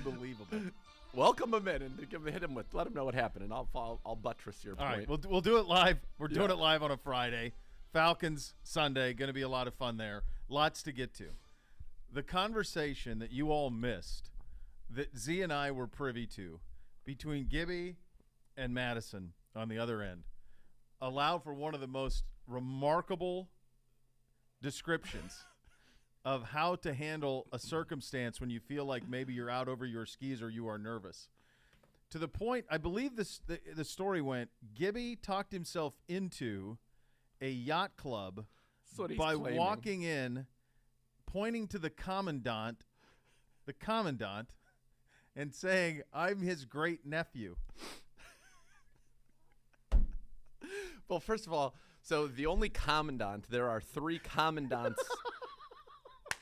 Unbelievable. Welcome him in and hit him with. Let him know what happened, and I'll buttress your point. All right, we'll do it live. We're doing it live on a Friday. Falcons Sunday, going to be a lot of fun there. Lots to get to. The conversation that you all missed, that Z and I were privy to, between Gibby and Madison on the other end, allowed for one of the most remarkable descriptions of how to handle a circumstance when you feel like maybe you're out over your skis or you are nervous. To the point, I believe the story went, Gibby talked himself into a yacht club by walking in, pointing to the commandant, and saying, "I'm his great nephew." Well, first of all, so the only commandant, there are 3 commandants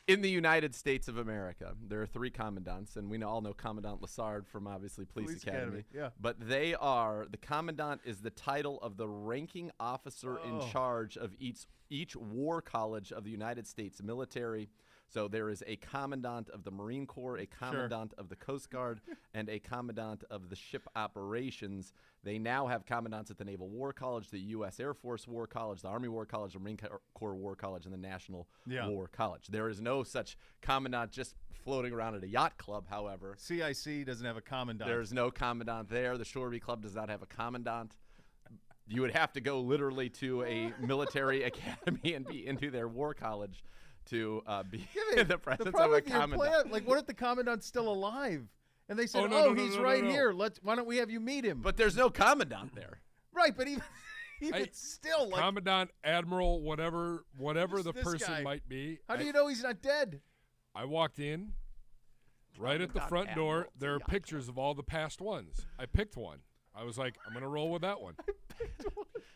in the United States of America. There are 3 commandants, and we all know Commandant Lassard from obviously Police Academy. Yeah. But the commandant is the title of the ranking officer in charge of each war college of the United States military. So there is a commandant of the Marine Corps, a commandant of the Coast Guard, and a commandant of the ship operations. They now have commandants at the Naval War College, the U.S. Air Force War College, the Army War College, the Marine Corps War College, and the National War College. There is no such commandant just floating around at a yacht club, however. CIC doesn't have a commandant. There's no commandant there. The Shoreby Club does not have a commandant. You would have to go literally to a military academy and be into their war college to be in the presence of a commandant. Like, what if the commandant's still alive? And they said, he's right here. Why don't we have you meet him? But there's no commandant there. Right, but even still. Like, commandant, admiral, whatever the person guy might be. How do you know he's not dead? I walked in. Right at the front door, there are pictures of all the past ones. I picked one. I was like, I'm going to roll with that one.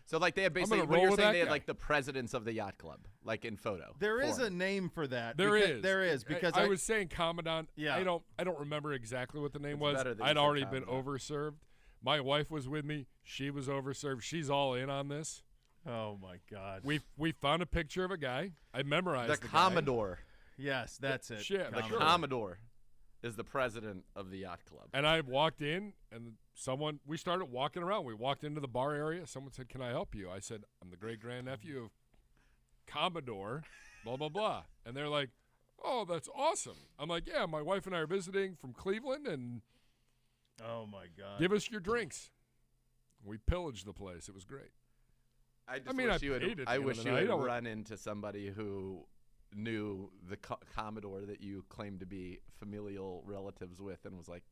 So, like, they have basically, what you're saying, they had, like, the presidents of the yacht club, like, in photo. There is a name for that. There is. Because I was saying commandant. Yeah. I don't remember exactly what the name was. I'd already been overserved. My wife was with me. She was overserved. She's all in on this. Oh, my God. We found a picture of a guy. I memorized the Commodore. Guy. Yes, that's it. Shit, the Commodore is the president of the yacht club. And I walked in, and we started walking around. We walked into the bar area. Someone said, "Can I help you?" I said, "I'm the great-grandnephew of Commodore, blah, blah, blah." And they're like, "Oh, that's awesome." I'm like, "Yeah, my wife and I are visiting from Cleveland, and oh, my God. Give us your drinks." We pillaged the place. It was great. I wish you had run into somebody who knew the Commodore that you claimed to be familial relatives with and was like,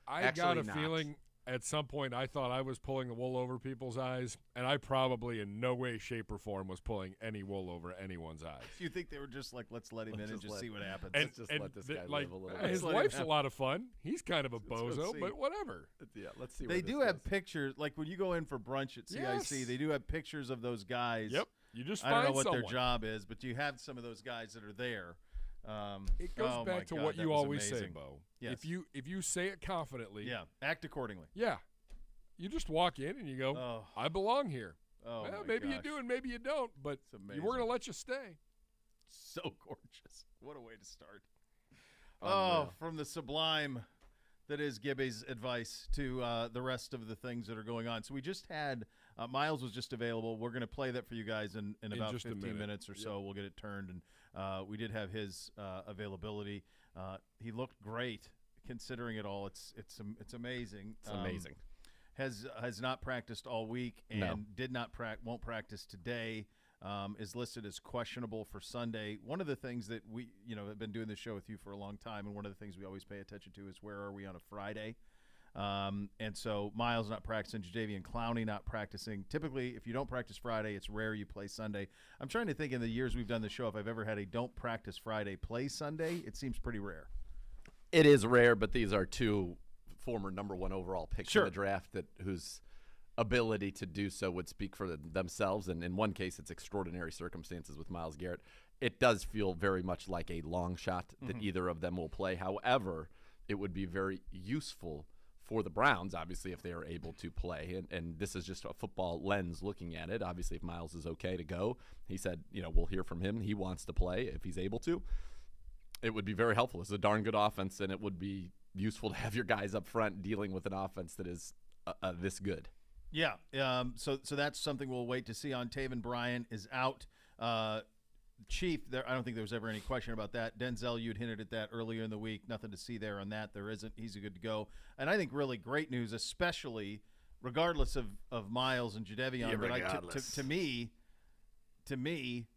I got a feeling at some point I thought I was pulling the wool over people's eyes, and I probably in no way, shape, or form was pulling any wool over anyone's eyes. You think they were just like, let's let him in and just see what happens. Let's just let this guy live a little bit. His wife's a lot of fun. He's kind of a bozo, but whatever. Yeah, let's see. They do have pictures, like when you go in for brunch at CIC, they do have pictures of those guys. Yep. You just I don't know what someone. their job is, but you have some of those guys that are there. It goes back to what you always say, Bo. Yes. If you say it confidently, act accordingly. Yeah, you just walk in and you go, "I belong here." Well, maybe you do and maybe you don't, but we're going to let you stay. So gorgeous! What a way to start. From the sublime that is Gibby's advice to the rest of the things that are going on. So we just had Miles was just available. We're going to play that for you guys in about 15 minutes or so. We'll get it turned, and we did have his availability. He looked great considering it all. It's amazing. It's amazing. Has not practiced all week and won't practice today. Is listed as questionable for Sunday. One of the things that we, have been doing this show with you for a long time, and one of the things we always pay attention to is where are we on a Friday? And so Miles not practicing, Jadeveon Clowney not practicing. Typically, if you don't practice Friday, it's rare you play Sunday. I'm trying to think in the years we've done the show if I've ever had a don't practice Friday, play Sunday. It seems pretty rare. It is rare, but these are two former number 1 overall picks in the draft whose ability to do so would speak for themselves, and in one case it's extraordinary circumstances with Myles Garrett. It does feel very much like a long shot that either of them will play. However, it would be very useful for the Browns, obviously, if they are able to play, and this is just a football lens looking at it. Obviously, if Myles is okay to go, he said, we'll hear from him. He wants to play if he's able to. It would be very helpful. It's a darn good offense, and it would be useful to have your guys up front dealing with an offense that is this good. Yeah. So that's something we'll wait to see on. Taven Bryan is out. Chief, I don't think there was ever any question about that. Denzel, you'd hinted at that earlier in the week. Nothing to see there on that. There isn't. He's good to go. And I think really great news, especially regardless of Miles and Jadeveon. But to me,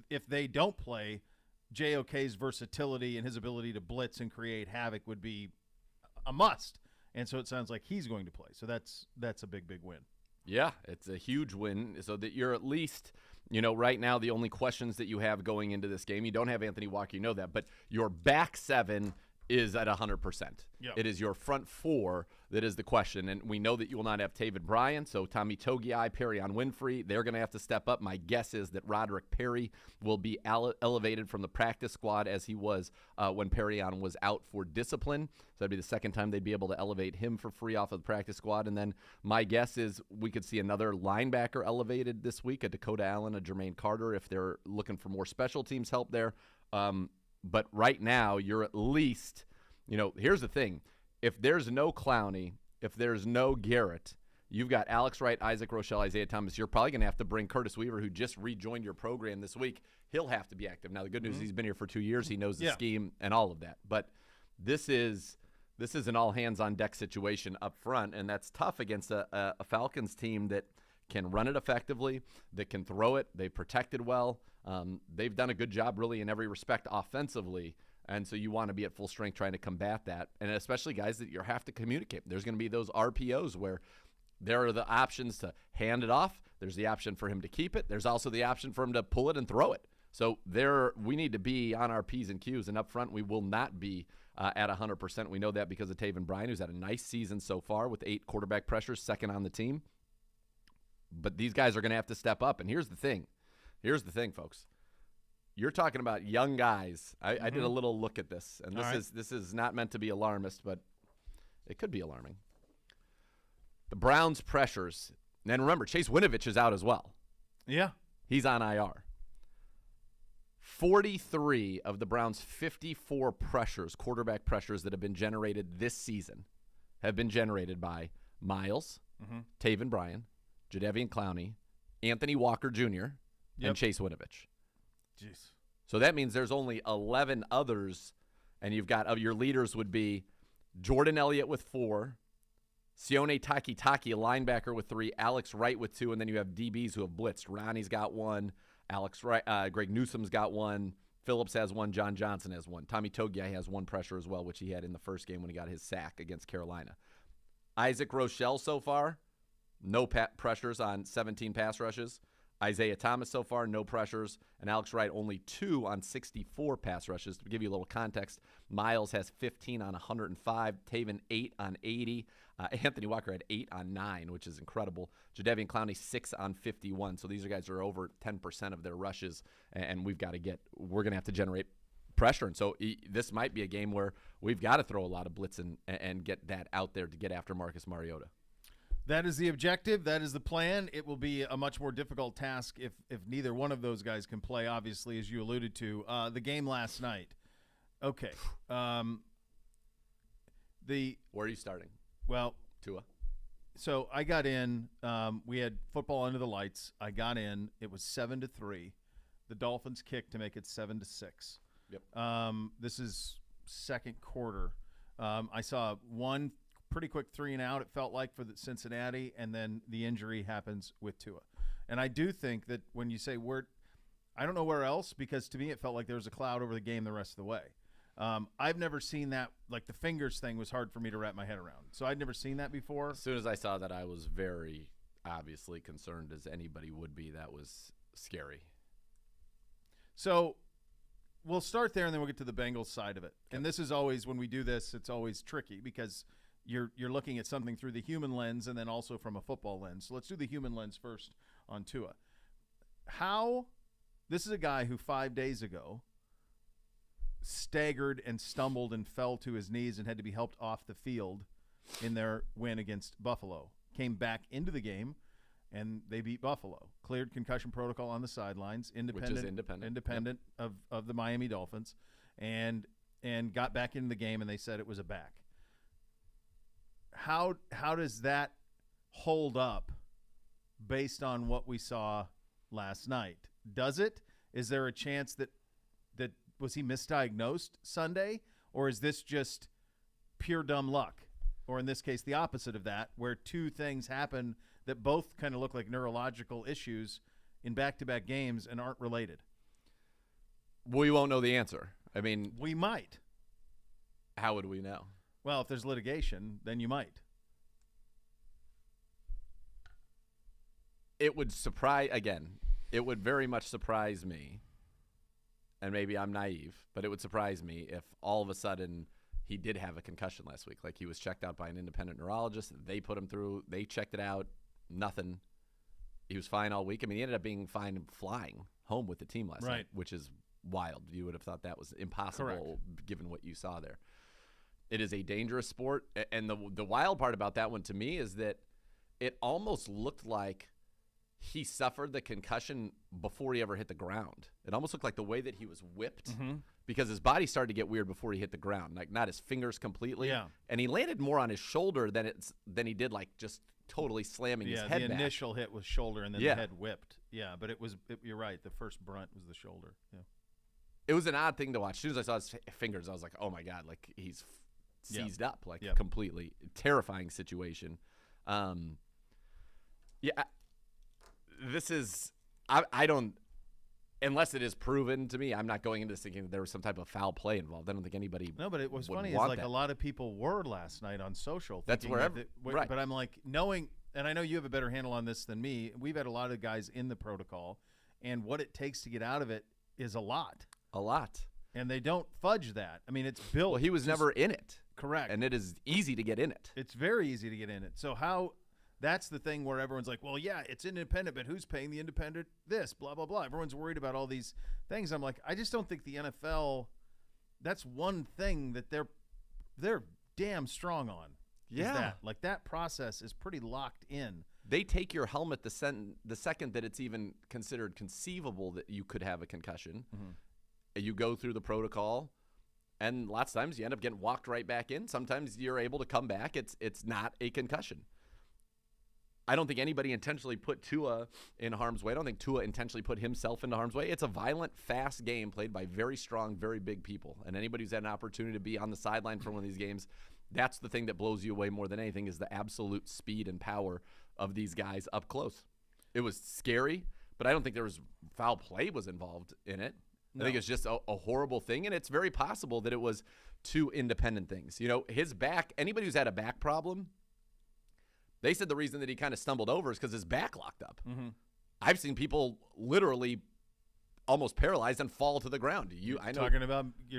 if they don't play, JOK's versatility and his ability to blitz and create havoc would be a must. And so it sounds like he's going to play. So that's a big win. Yeah, it's a huge win so that you're at least, right now the only questions that you have going into this game, you don't have Anthony Walker, you know that, but your back seven is at 100%. Yep. It is your front four that is the question, and we know that you will not have Taven Bryan, so Tommy Togiai, Perrion Winfrey, they're going to have to step up. My guess is that Roderick Perry will be elevated from the practice squad as he was when Perrion was out for discipline. So that'd be the second time they'd be able to elevate him for free off of the practice squad. And then my guess is we could see another linebacker elevated this week, a Dakota Allen, a Jermaine Carter, if they're looking for more special teams help there. But right now, you're at least, here's the thing. If there's no Clowney, if there's no Garrett, you've got Alex Wright, Isaac Rochelle, Isaiah Thomas. You're probably going to have to bring Curtis Weaver, who just rejoined your program this week. He'll have to be active. Now, the good news is he's been here for 2 years. He knows the scheme and all of that. But this is an all-hands-on-deck situation up front, and that's tough against a Falcons team that can run it effectively, that can throw it. They protected well. They've done a good job really in every respect offensively, and so you want to be at full strength trying to combat that, and especially guys that you have to communicate. There's going to be those RPOs where there are the options to hand it off. There's the option for him to keep it. There's also the option for him to pull it and throw it. So we need to be on our P's and Q's, and up front we will not be at 100%. We know that because of Taven Bryan, who's had a nice season so far with 8 quarterback pressures, second on the team. But these guys are going to have to step up, and here's the thing, folks. You're talking about young guys. I did a little look at this, and this is not meant to be alarmist, but it could be alarming. The Browns' pressures, and remember, Chase Winovich is out as well. Yeah. He's on IR. 43 of the Browns' 54 pressures, quarterback pressures that have been generated this season, have been generated by Miles, Taven Bryan, Jadeveon Clowney, Anthony Walker Jr., and Chase Winovich. Jeez. So that means there's only 11 others, and you've got your leaders would be Jordan Elliott with 4, Sione Takitaki, a linebacker with 3, Alex Wright with 2, and then you have DBs who have blitzed. Ronnie's got 1, Alex Wright, Greg Newsom's got 1, Phillips has 1, John Johnson has 1. Tommy Togiai has 1 pressure as well, which he had in the first game when he got his sack against Carolina. Isaac Rochelle so far, no pressures on 17 pass rushes. Isaiah Thomas so far, no pressures. And Alex Wright, only 2 on 64 pass rushes. To give you a little context, Miles has 15 on 105. Taven, 8 on 80. Anthony Walker had 8 on 9, which is incredible. Jadeveon Clowney, 6 on 51. So these are guys who are over 10% of their rushes. And we're going to have to generate pressure. And so this might be a game where we've got to throw a lot of blitz and get that out there to get after Marcus Mariota. That is the objective. That is the plan. It will be a much more difficult task if neither one of those guys can play, obviously, as you alluded to. The game last night. Okay. Where are you starting? Well, Tua. So I got in. We had football under the lights. I got in. It was 7-3. The Dolphins kicked to make it 7-6. Yep. This is second quarter. I saw one pretty quick 3 and out, it felt like, for the Cincinnati, and then the injury happens with Tua. And I do think that when you say I don't know where else, because to me it felt like there was a cloud over the game the rest of the way. I've never seen that. Like, the fingers thing was hard for me to wrap my head around. So I'd never seen that before. As soon as I saw that, I was very obviously concerned, as anybody would be. That was scary. So we'll start there, and then we'll get to the Bengals side of it. And this is always, when we do this, it's always tricky because you're looking at something through the human lens and then also from a football lens. So let's do the human lens first on Tua. This is a guy who 5 days ago staggered and stumbled and fell to his knees and had to be helped off the field in their win against Buffalo. Came back into the game, and they beat Buffalo. Cleared concussion protocol on the sidelines, independent Which is independent. of the Miami Dolphins. and got back into the game, and they said it was a back. How does that hold up based on what we saw last night? Does it? Is there a chance that was he misdiagnosed Sunday, or is this just pure dumb luck? Or in this case, the opposite of that, where two things happen that both kind of look like neurological issues in back-to-back games and aren't related? We won't know the answer. I mean, we might. How would we know? Well, if there's litigation, then you might. It would it would very much surprise me, and maybe I'm naive, but it would surprise me if all of a sudden he did have a concussion last week. Like, he was checked out by an independent neurologist. They put him through. They checked it out. Nothing. He was fine all week. I mean, he ended up being fine and flying home with the team last night, which is wild. You would have thought that was impossible given what you saw there. It is a dangerous sport, and the wild part about that one to me is that it almost looked like he suffered the concussion before he ever hit the ground. It almost looked like the way that he was whipped because his body started to get weird before he hit the ground, like not his fingers completely. Yeah. And he landed more on his shoulder than he did like just totally slamming his head back. The initial hit was shoulder, and then the head whipped. Yeah, but you're right. The first brunt was the shoulder. Yeah. It was an odd thing to watch. As soon as I saw his fingers, I was like, oh, my God, like he's seized up, like completely. Terrifying situation. This is – I don't – unless it is proven to me, I'm not going into this thinking that there was some type of foul play involved. I don't think anybody No, but it was funny. It's like a lot of people were last night on social. That's wherever right. But I'm like, knowing – and I know you have a better handle on this than me. We've had a lot of guys in the protocol, and what it takes to get out of it is a lot. A lot. And they don't fudge that. I mean, it's built. Well, he was never in it. Correct. And it is easy to get in it. It's very easy to get in it. So how – that's the thing where everyone's like, well, yeah, it's independent, but who's paying the independent this, blah, blah, blah. Everyone's worried about all these things. I'm like, I just don't think the NFL – that's one thing that they're damn strong on. Yeah. Is that. Like, that process is pretty locked in. They take your helmet the second that it's even considered conceivable that you could have a concussion. You go through the protocol, and lots of times you end up getting walked right back in. Sometimes you're able to come back. It's not a concussion. I don't think anybody intentionally put Tua in harm's way. I don't think Tua intentionally put himself into harm's way. It's a violent, fast game played by very strong, very big people. And anybody who's had an opportunity to be on the sideline for one of these games, that's the thing that blows you away more than anything is the absolute speed and power of these guys up close. It was scary, but I don't think there was foul play was involved in it. No. I think it's just a horrible thing, and it's very possible that it was two independent things. You know, his back, anybody who's had a back problem, they said the reason that he kind of stumbled over is because his back locked up. I've seen people literally almost paralyzed and fall to the ground. You're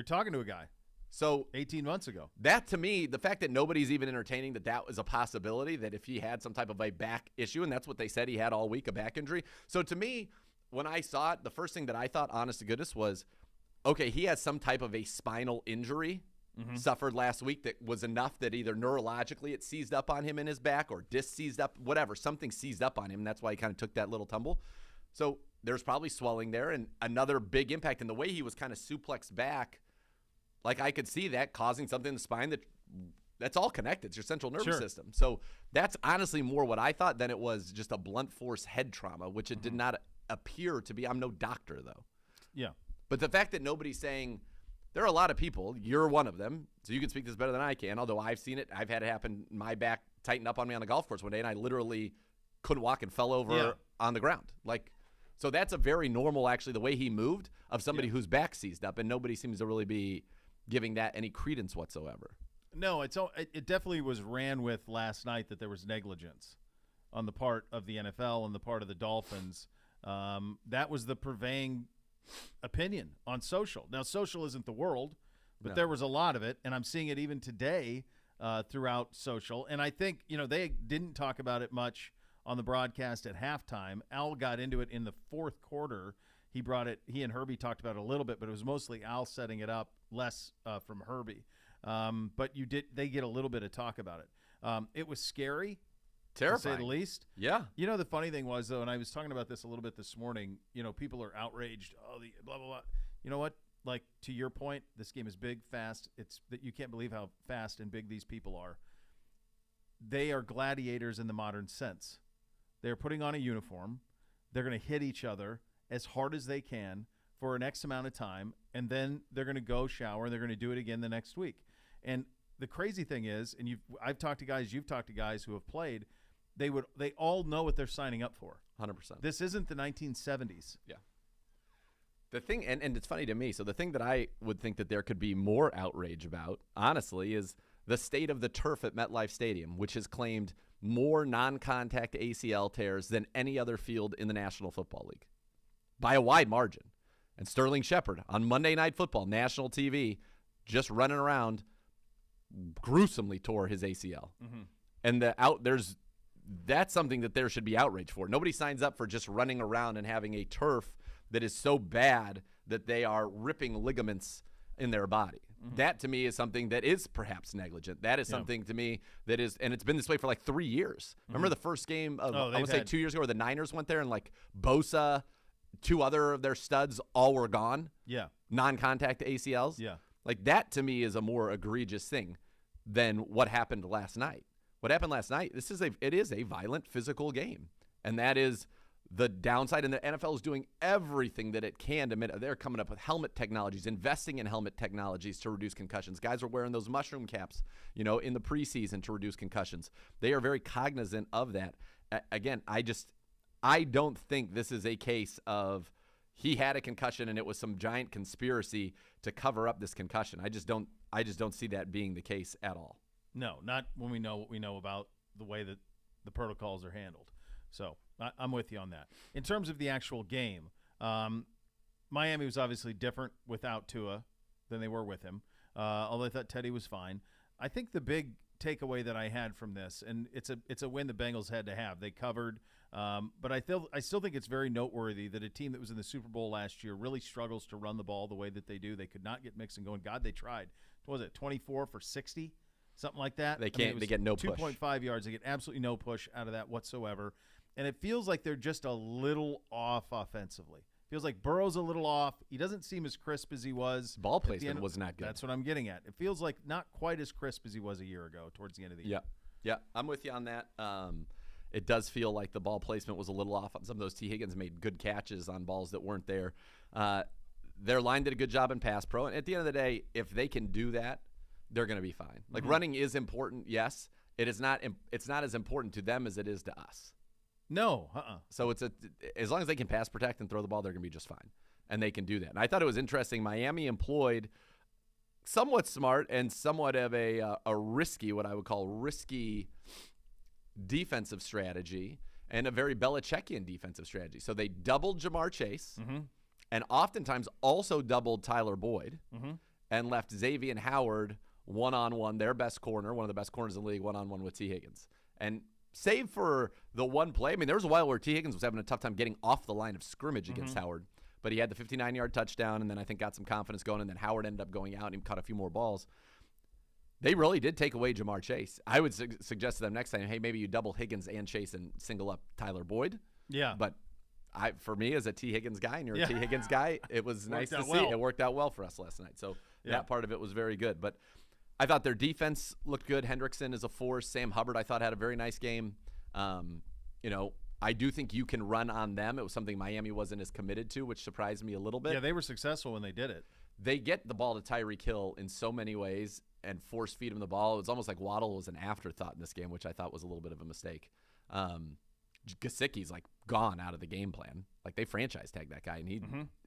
talking to a guy. So 18 months ago. That, to me, the fact that nobody's even entertaining that was a possibility, that if he had some type of a back issue, and that's what they said he had all week, a back injury. So to me, when I saw it, the first thing that I thought, honest to goodness, was, okay, he has some type of a spinal injury suffered last week that was enough that either neurologically it seized up on him in his back or disc seized up, whatever, something seized up on him. And that's why he kind of took that little tumble. So there's probably swelling there and another big impact. And the way he was kind of suplexed back, like I could see that causing something in the spine that's all connected. It's your central nervous system. So that's honestly more what I thought than it was just a blunt force head trauma, which it did not appear to be. I'm no doctor, though. Yeah. But the fact that nobody's saying – there are a lot of people. You're one of them, so you can speak this better than I can, although I've seen it. I've had it happen. My back tightened up on me on the golf course one day, and I literally couldn't walk and fell over on the ground. So that's a very normal, actually, the way he moved of somebody whose back seized up, and nobody seems to really be giving that any credence whatsoever. No, it definitely was ran with last night that there was negligence on the part of the NFL and the part of the Dolphins. That was the purveying opinion on social. Now, social isn't the world, but there was a lot of it, and I'm seeing it even today throughout social. And I think, they didn't talk about it much on the broadcast at halftime. Al got into it in the fourth quarter. He and Herbie talked about it a little bit, but it was mostly Al setting it up, less from Herbie. But they get a little bit of talk about it. It was scary. Terrifying. To say the least. Yeah. The funny thing was, though, and I was talking about this a little bit this morning, people are outraged. Oh, the blah, blah, blah. You know what? like to your point, this game is big, fast. It's that you can't believe how fast and big these people are. They are gladiators in the modern sense. They're putting on a uniform. They're going to hit each other as hard as they can for an X amount of time, and then they're going to go shower, and they're going to do it again the next week. And the crazy thing is, and I've talked to guys, you've talked to guys who have played, they all know what they're signing up for. 100%. This isn't the 1970s. Yeah. The thing, and it's funny to me, so the thing that I would think that there could be more outrage about, honestly, is the state of the turf at MetLife Stadium, which has claimed more non-contact ACL tears than any other field in the National Football League by a wide margin. And Sterling Shepard on Monday Night Football, national TV, just running around, gruesomely tore his ACL. Mm-hmm. And that's something that there should be outrage for. Nobody signs up for just running around and having a turf that is so bad that they are ripping ligaments in their body. Mm-hmm. That, to me, is something that is perhaps negligent. That is something to me that is, and it's been this way for like 3 years. Mm-hmm. Remember the first game of, I would say 2 years ago, where the Niners went there and like Bosa, 2 other of their studs, all were gone? Yeah. Non-contact ACLs? Yeah. Like that, to me, is a more egregious thing than what happened last night. What happened last night, it is a violent physical game. And that is the downside, and the NFL is doing everything that it can to mitigate. They're coming up with helmet technologies, investing in helmet technologies to reduce concussions. Guys are wearing those mushroom caps, in the preseason to reduce concussions. They are very cognizant of that. Again, I don't think this is a case of he had a concussion and it was some giant conspiracy to cover up this concussion. I just don't see that being the case at all. No, not when we know what we know about the way that the protocols are handled. So I'm with you on that. In terms of the actual game, Miami was obviously different without Tua than they were with him, although I thought Teddy was fine. I think the big takeaway that I had from this, and it's a win the Bengals had to have. They covered, but I still think it's very noteworthy that a team that was in the Super Bowl last year really struggles to run the ball the way that they do. They could not get Mixon going. God, they tried. What was it, 24 for 60? Something like that. They can't. They get no push. 2.5 yards. They get absolutely no push out of that whatsoever. And it feels like they're just a little off offensively. Feels like Burrow's a little off. He doesn't seem as crisp as he was. Ball placement was not good. That's what I'm getting at. It feels like not quite as crisp as he was a year ago towards the end of the year. Yeah, I'm with you on that. It does feel like the ball placement was a little off on some of those. T. Higgins made good catches on balls that weren't there. Their line did a good job in pass pro. And at the end of the day, if they can do that, they're going to be fine. Like running is important, yes. It's not as important to them as it is to us. No, So as long as they can pass protect and throw the ball, they're going to be just fine, and they can do that. And I thought it was interesting. Miami employed somewhat smart and somewhat of a risky, what I would call risky, defensive strategy, and a very Belichickian defensive strategy. So they doubled Jamar Chase, and oftentimes also doubled Tyler Boyd, and left Xavier Howard one-on-one, their best corner, one of the best corners in the league, one-on-one with T. Higgins. And save for the one play, I mean, there was a while where T. Higgins was having a tough time getting off the line of scrimmage against Howard, but he had the 59-yard touchdown, and then I think got some confidence going, and then Howard ended up going out and caught a few more balls. They really did take away Jamar Chase. I would suggest to them next time, hey, maybe you double Higgins and Chase and single up Tyler Boyd. Yeah. But for me, as a T. Higgins guy, and you're a T. Higgins guy, it was nice to see. It worked out well for us last night. So that part of it was very good. But I thought their defense looked good. Hendrickson is a force. Sam Hubbard, I thought, had a very nice game. I do think you can run on them. It was something Miami wasn't as committed to, which surprised me a little bit. Yeah, they were successful when they did it. They get the ball to Tyreek Hill in so many ways and force feed him the ball. It was almost like Waddle was an afterthought in this game, which I thought was a little bit of a mistake. Gesicki's like gone out of the game plan. Like they franchise tagged that guy, and he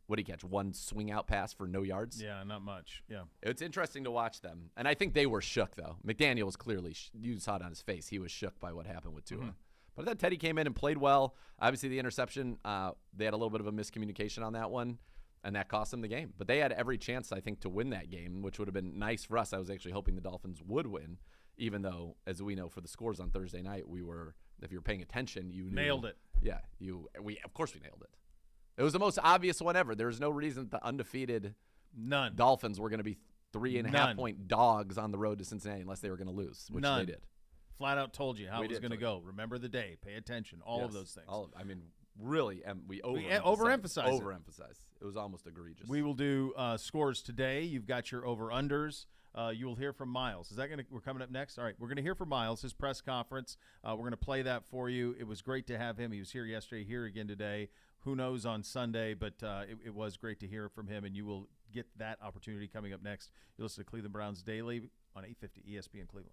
what did he catch? One swing out pass for no yards? Yeah, not much. Yeah. It's interesting to watch them. And I think they were shook, though. McDaniel was clearly, you saw it on his face, he was shook by what happened with Tua. But I thought Teddy came in and played well. Obviously, the interception, they had a little bit of a miscommunication on that one, and that cost them the game. But they had every chance, I think, to win that game, which would have been nice for us. I was actually hoping the Dolphins would win, even though, as we know, for the scores on Thursday night, we were, if you were paying attention, you knew. Nailed it. Yeah, of course we nailed it. It was the most obvious one ever. There was no reason that the undefeated Dolphins were going to be 3.5-point dogs on the road to Cincinnati unless they were going to lose, which they did. Flat out told you how it was going to go. Remember the day. Pay attention. All of those things. really we overemphasize overemphasize. It was almost egregious. We will do scores today. You've got your over-unders. You will hear from Miles. We're coming up next? All right, we're going to hear from Miles, his press conference. We're going to play that for you. It was great to have him. He was here yesterday, here again today. Who knows on Sunday, but it was great to hear from him, and you will get that opportunity coming up next. You listen to Cleveland Browns Daily on 850 ESPN Cleveland.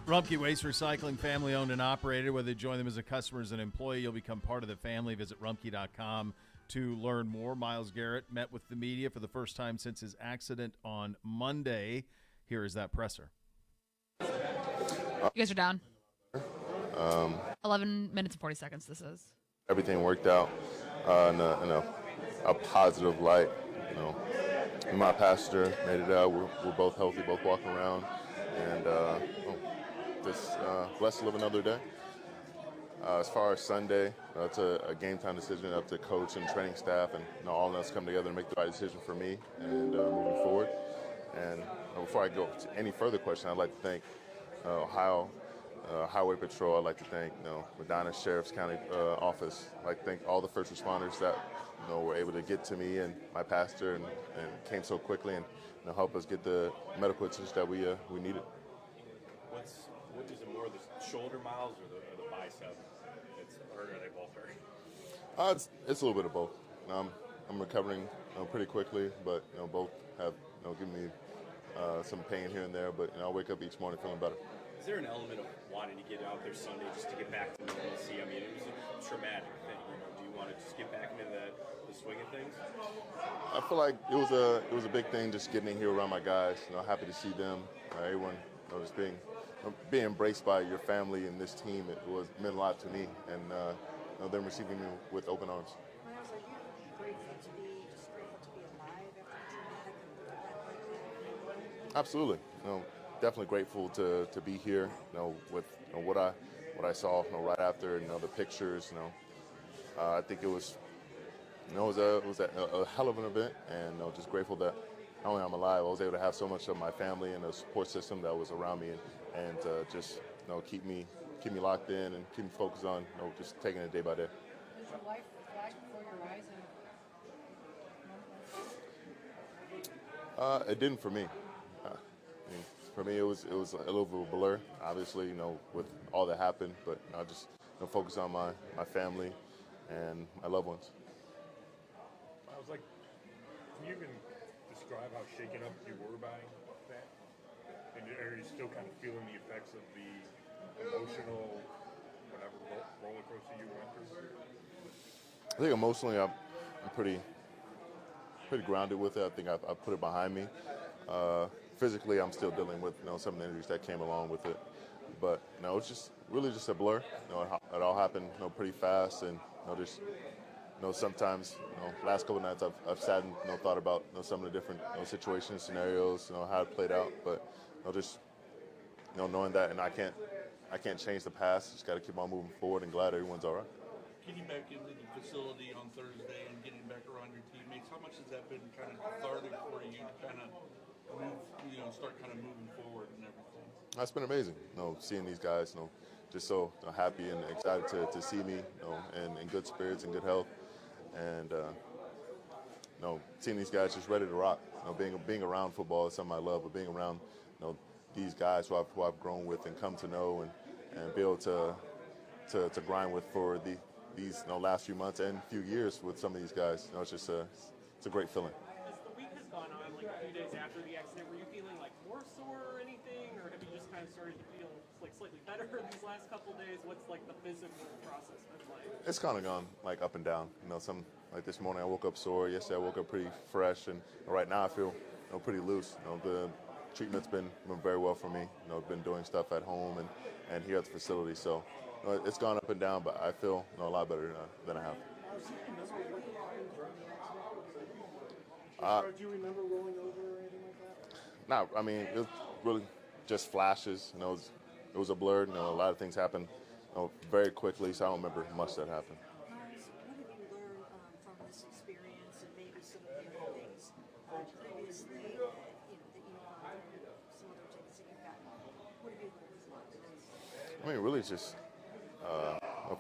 Rumpke Waste Recycling, family-owned and operated. Whether you join them as a customer or as an employee, you'll become part of the family. Visit rumpke.com to learn more. Miles Garrett met with the media for the first time since his accident on Monday. Here is that presser. You guys are down. 11 minutes and 40 seconds this is. Everything worked out in a positive light. You know, me and my pastor made it out. We're both healthy, both walking around, and just blessed to live another day. As far as Sunday, it's a game time decision up to coach and training staff, and all of us come together and make the right decision for me and moving forward. And before I go to any further question, I'd like to thank Ohio Highway Patrol. I'd like to thank Medina Sheriff's County Office. I'd like to thank all the first responders that were able to get to me and my pastor and came so quickly and help us get the medical attention that we needed. What is it more, the shoulder, Miles, or the bicep? It's hurt, or they both hurt? It's a little bit of both. I'm recovering pretty quickly, but both have given me some pain here and there, but I wake up each morning feeling better. Is there an element of wanting to get out there Sunday just to get back to normalcy? I mean, it was a traumatic thing. Do you want to just get back into the swing of things? I feel like it was a big thing just getting in here around my guys. Happy to see them. Everyone just being embraced by your family and this team. It meant a lot to me, and them receiving me with open arms. Miles, are you grateful to be alive after Absolutely. Definitely grateful to be here. With what I saw. Right after. The pictures. I think it was. It was a hell of an event, and just grateful that not only I'm alive, I was able to have so much of my family and a support system that was around me, and just keep me locked in and keep me focused on just taking it day by day. Does your life flash before your eyes? It didn't for me. For me, it was a little bit of a blur. Obviously, with all that happened, but I just focus on my family and my loved ones. I was like, can you even describe how shaken up you were by that? And are you still kind of feeling the effects of the emotional, whatever, roller coaster you went through? I think emotionally, I'm pretty grounded with it. I think I put it behind me. Physically, I'm still dealing with some of the injuries that came along with it. But it's just really just a blur. It all happened pretty fast, and sometimes last couple of nights I've sat and thought about some of the different situations, scenarios, how it played out. But just knowing that, and I can't change the past. Just got to keep on moving forward, and glad everyone's all right. Getting back into the facility on Thursday and getting back around your teammates, how much has that been kind of cathartic for you to kind of move, start kind of moving forward and everything? It's been amazing, seeing these guys, just so happy and excited to see me, in good spirits and good health, and seeing these guys just ready to rock. Being around football is something I love, but being around, these guys who I've grown with and come to know and be able to grind with for these last few months and few years with some of these guys, it's just it's a great feeling. As the week has gone on, like a few days after the accident, were you feeling like more sore or anything, or have you just kind of started to feel like slightly better these last couple days? What's like the physical process been like? It's kind of gone like up and down. Some like this morning I woke up sore. Yesterday I woke up pretty fresh, and right now I feel pretty loose. The treatment's been very well for me. I've been doing stuff at home and here at the facility, so it's gone up and down, but I feel a lot better than I have. Do you remember rolling over or anything like that? No, I mean, it was really just flashes. It was a blur. A lot of things happened very quickly, so I don't remember much that happened. Miles, what have you learned from this experience and maybe some of the other things previously that you've gone through, some other tickets that you've gotten? What have you learned? I mean, really just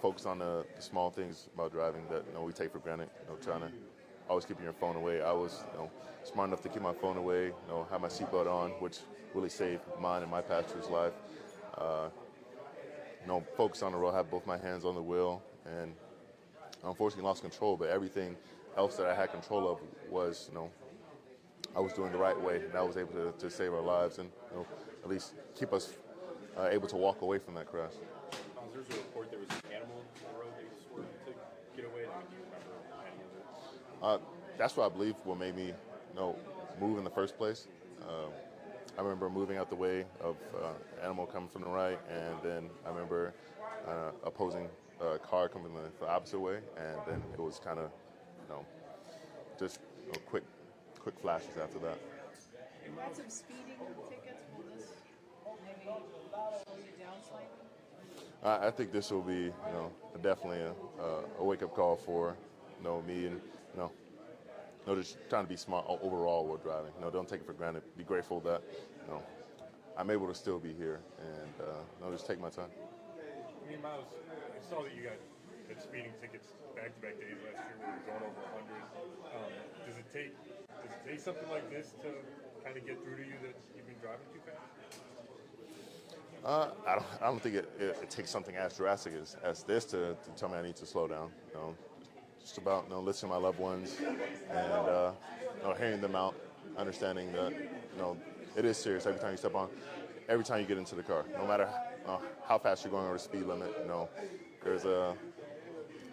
focus on the small things about driving that we take for granted. Trying to always keeping your phone away. I was smart enough to keep my phone away. Have my seatbelt on, which really saved mine and my passenger's life. Focus on the road. Have both my hands on the wheel, and unfortunately lost control. But everything else that I had control of was I was doing the right way, and I was able to save our lives and at least keep us able to walk away from that crash. There's a report there was an animal on the road that you swerved to get away. Do you remember any of it? That's what I believe what made me move in the first place. I remember moving out the way of animal coming from the right, and then I remember opposing car coming the opposite way, and then it was kind of just quick flashes after that. You had some speeding tickets. Will this maybe slow you down slightly? I think this will be, definitely a wake-up call for, me and, just trying to be smart overall while driving. Don't take it for granted. Be grateful that, I'm able to still be here, and just take my time. I mean, Miles, I saw that you had speeding tickets back-to-back days last year where you were going over 100. Does it take something like this to kind of get through to you that you've been driving too fast? I don't think it takes something as drastic as this to tell me I need to slow down. Just about listening to my loved ones and hearing them out, understanding that it is serious every time you step on, every time you get into the car, no matter how fast you're going over the speed limit. There's a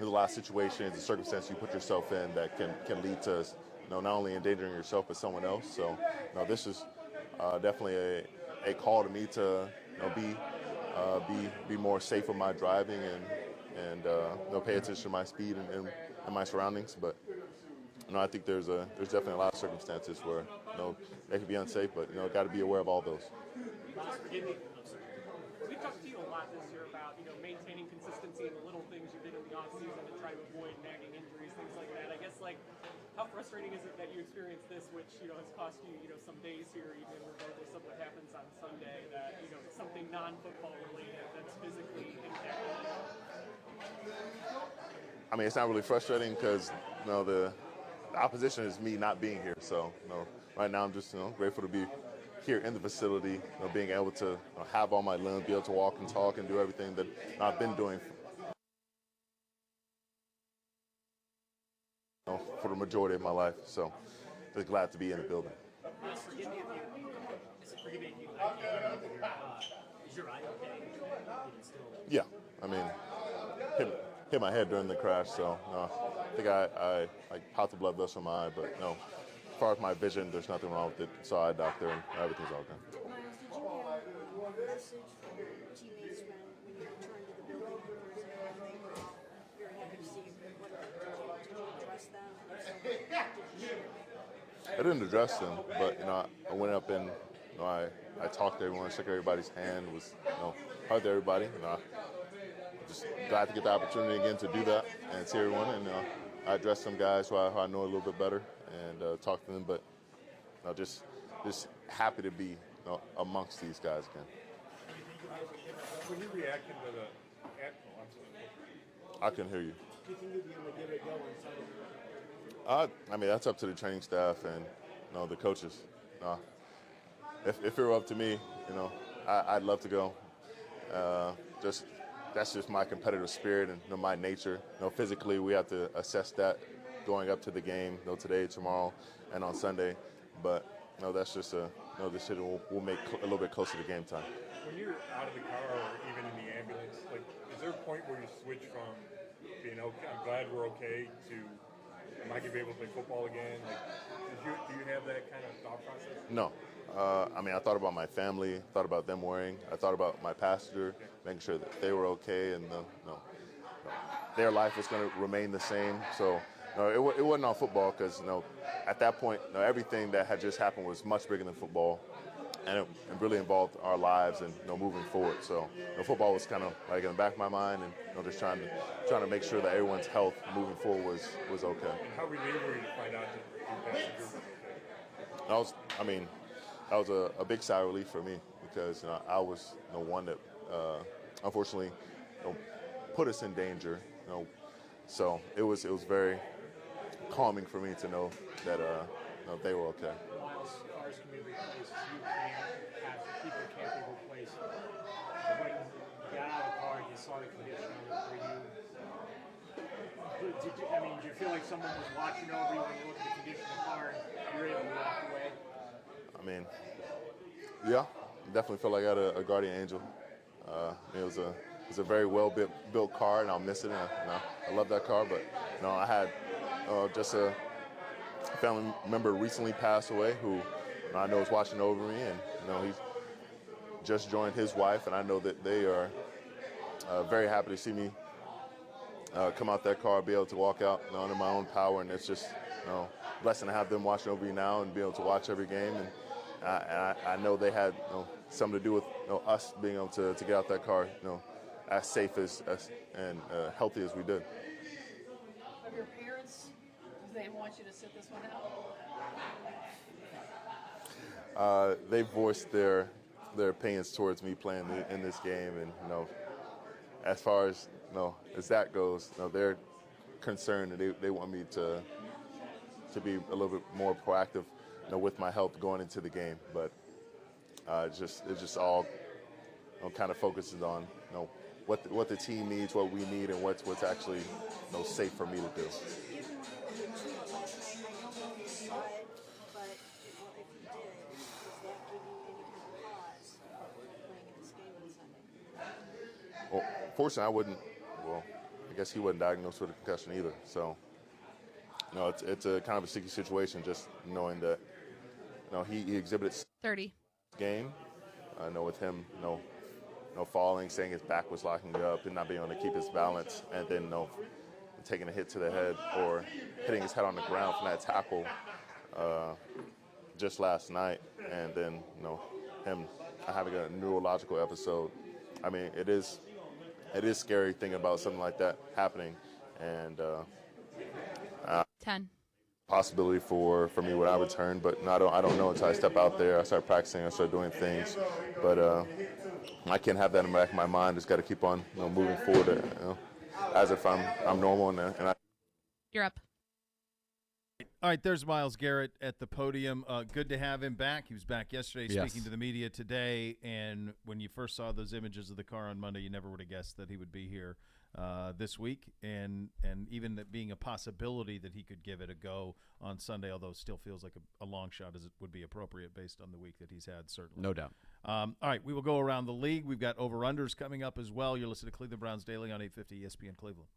lot of situations and circumstances you put yourself in that can lead to not only endangering yourself but someone else. So this is definitely a call to me to be more safe with my driving and pay attention to my speed and my surroundings. But I think there's definitely a lot of circumstances where they can be unsafe, but got to be aware of all those. We talked to you a lot this year about maintaining consistency in the little things you did in the offseason to try to avoid nagging injuries, things like that. I guess how frustrating is it that you experienced this, which has cost you some days here, even regardless of what happens on Sunday, that it's something non-football related that's physically impacting you? I mean, it's not really frustrating because the opposition is me not being here. So right now I'm just grateful to be here in the facility, being able to have all my limbs, be able to walk and talk and do everything that I've been doing for the majority of my life. So just glad to be in the building. Is your eye okay? Yeah, I mean, hit my head during the crash, so I think I popped the blood vessel in my eye, but as far as my vision, there's nothing wrong with it. Saw eye doctor and everything's all good. Miles, did you get a message from your teammates when you returned to the building on Thursday? I know they were very happy to see you. Did you address them? Did you share? I didn't address them, but I went up and I talked to everyone, shook everybody's hand, was hugged everybody. Just glad to get the opportunity again to do that and see everyone. And I addressed some guys who I know a little bit better and talked to them, but just happy to be amongst these guys again. When you're reacting to the I can hear you. Do you think you'll be able to give it a go on Sunday? I mean, that's up to the training staff and the coaches. If it were up to me, I'd love to go. That's just my competitive spirit and my nature. Physically, we have to assess that going up to the game, today, tomorrow, and on Sunday. But that's just a decision we'll make a little bit closer to game time. When you're out of the car or even in the ambulance, is there a point where you switch from being okay, I'm glad we're okay, to am I going to be able to play football again? Do you have that kind of thought process? No. I mean, I thought about my family, thought about them worrying. I thought about my pastor, making sure that they were okay and their life was going to remain the same. So it wasn't on football because at that point, everything that had just happened was much bigger than football, and it really involved our lives and moving forward. So football was kind of like in the back of my mind, and just trying to make sure that everyone's health moving forward was okay. And how relieved were you to find out that your passenger was okay? That was a big sigh of relief for me because I was the one that unfortunately put us in danger. So it was very calming for me to know that they were okay. Miles, cars can be replaced. You can't have people can't be replaced. When you got out of the car and you saw the condition of it, did you feel like someone was watching over you when you looked at the condition of the car and you were able to walk away? Yeah, definitely felt like I had a guardian angel. It was a very well built car, and I'll miss it. And I love that car, but I had just a family member recently passed away who I know is watching over me, and he's just joined his wife, and I know that they are very happy to see me come out that car, be able to walk out under my own power, and it's just a blessing to have them watching over you now and be able to watch every game. And I know they had something to do with us being able to get out that car as safe as and healthy as we did. Of your parents, do they want you to sit this one out? They voiced their opinions towards me playing in this game, and as far as as that goes, they're concerned and they want me to be a little bit more proactive with my help going into the game. But it just all kind of focuses on what the team needs, what we need, and what's actually safe for me to do. I don't know if you saw it, but if you did, does that give you fortunately, I wouldn't. Well, I guess he wasn't diagnosed with a concussion either. So, it's a kind of a sticky situation. Just knowing that, he exhibited 30. game. I know with him, no falling, saying his back was locking up, and not being able to keep his balance, and then taking a hit to the head or hitting his head on the ground from that tackle just last night, and then him having a neurological episode. I mean, it is scary thinking about something like that happening, and 10. possibility for me when I return, but no, I don't know until I step out there, I start practicing, I start doing things, but I can't have that in the back of my mind. Just got to keep on moving forward, as if I'm normal, and I. You're up. All right, there's Myles Garrett at the podium. Good to have him back. He was back yesterday speaking to the media today, and when you first saw those images of the car on Monday, you never would have guessed that he would be here this week, and even that being a possibility that he could give it a go on Sunday, although it still feels like a long shot as it would be appropriate based on the week that he's had, certainly. No doubt. All right, we will go around the league. We've got over-unders coming up as well. You're listening to Cleveland Browns Daily on 850 ESPN Cleveland.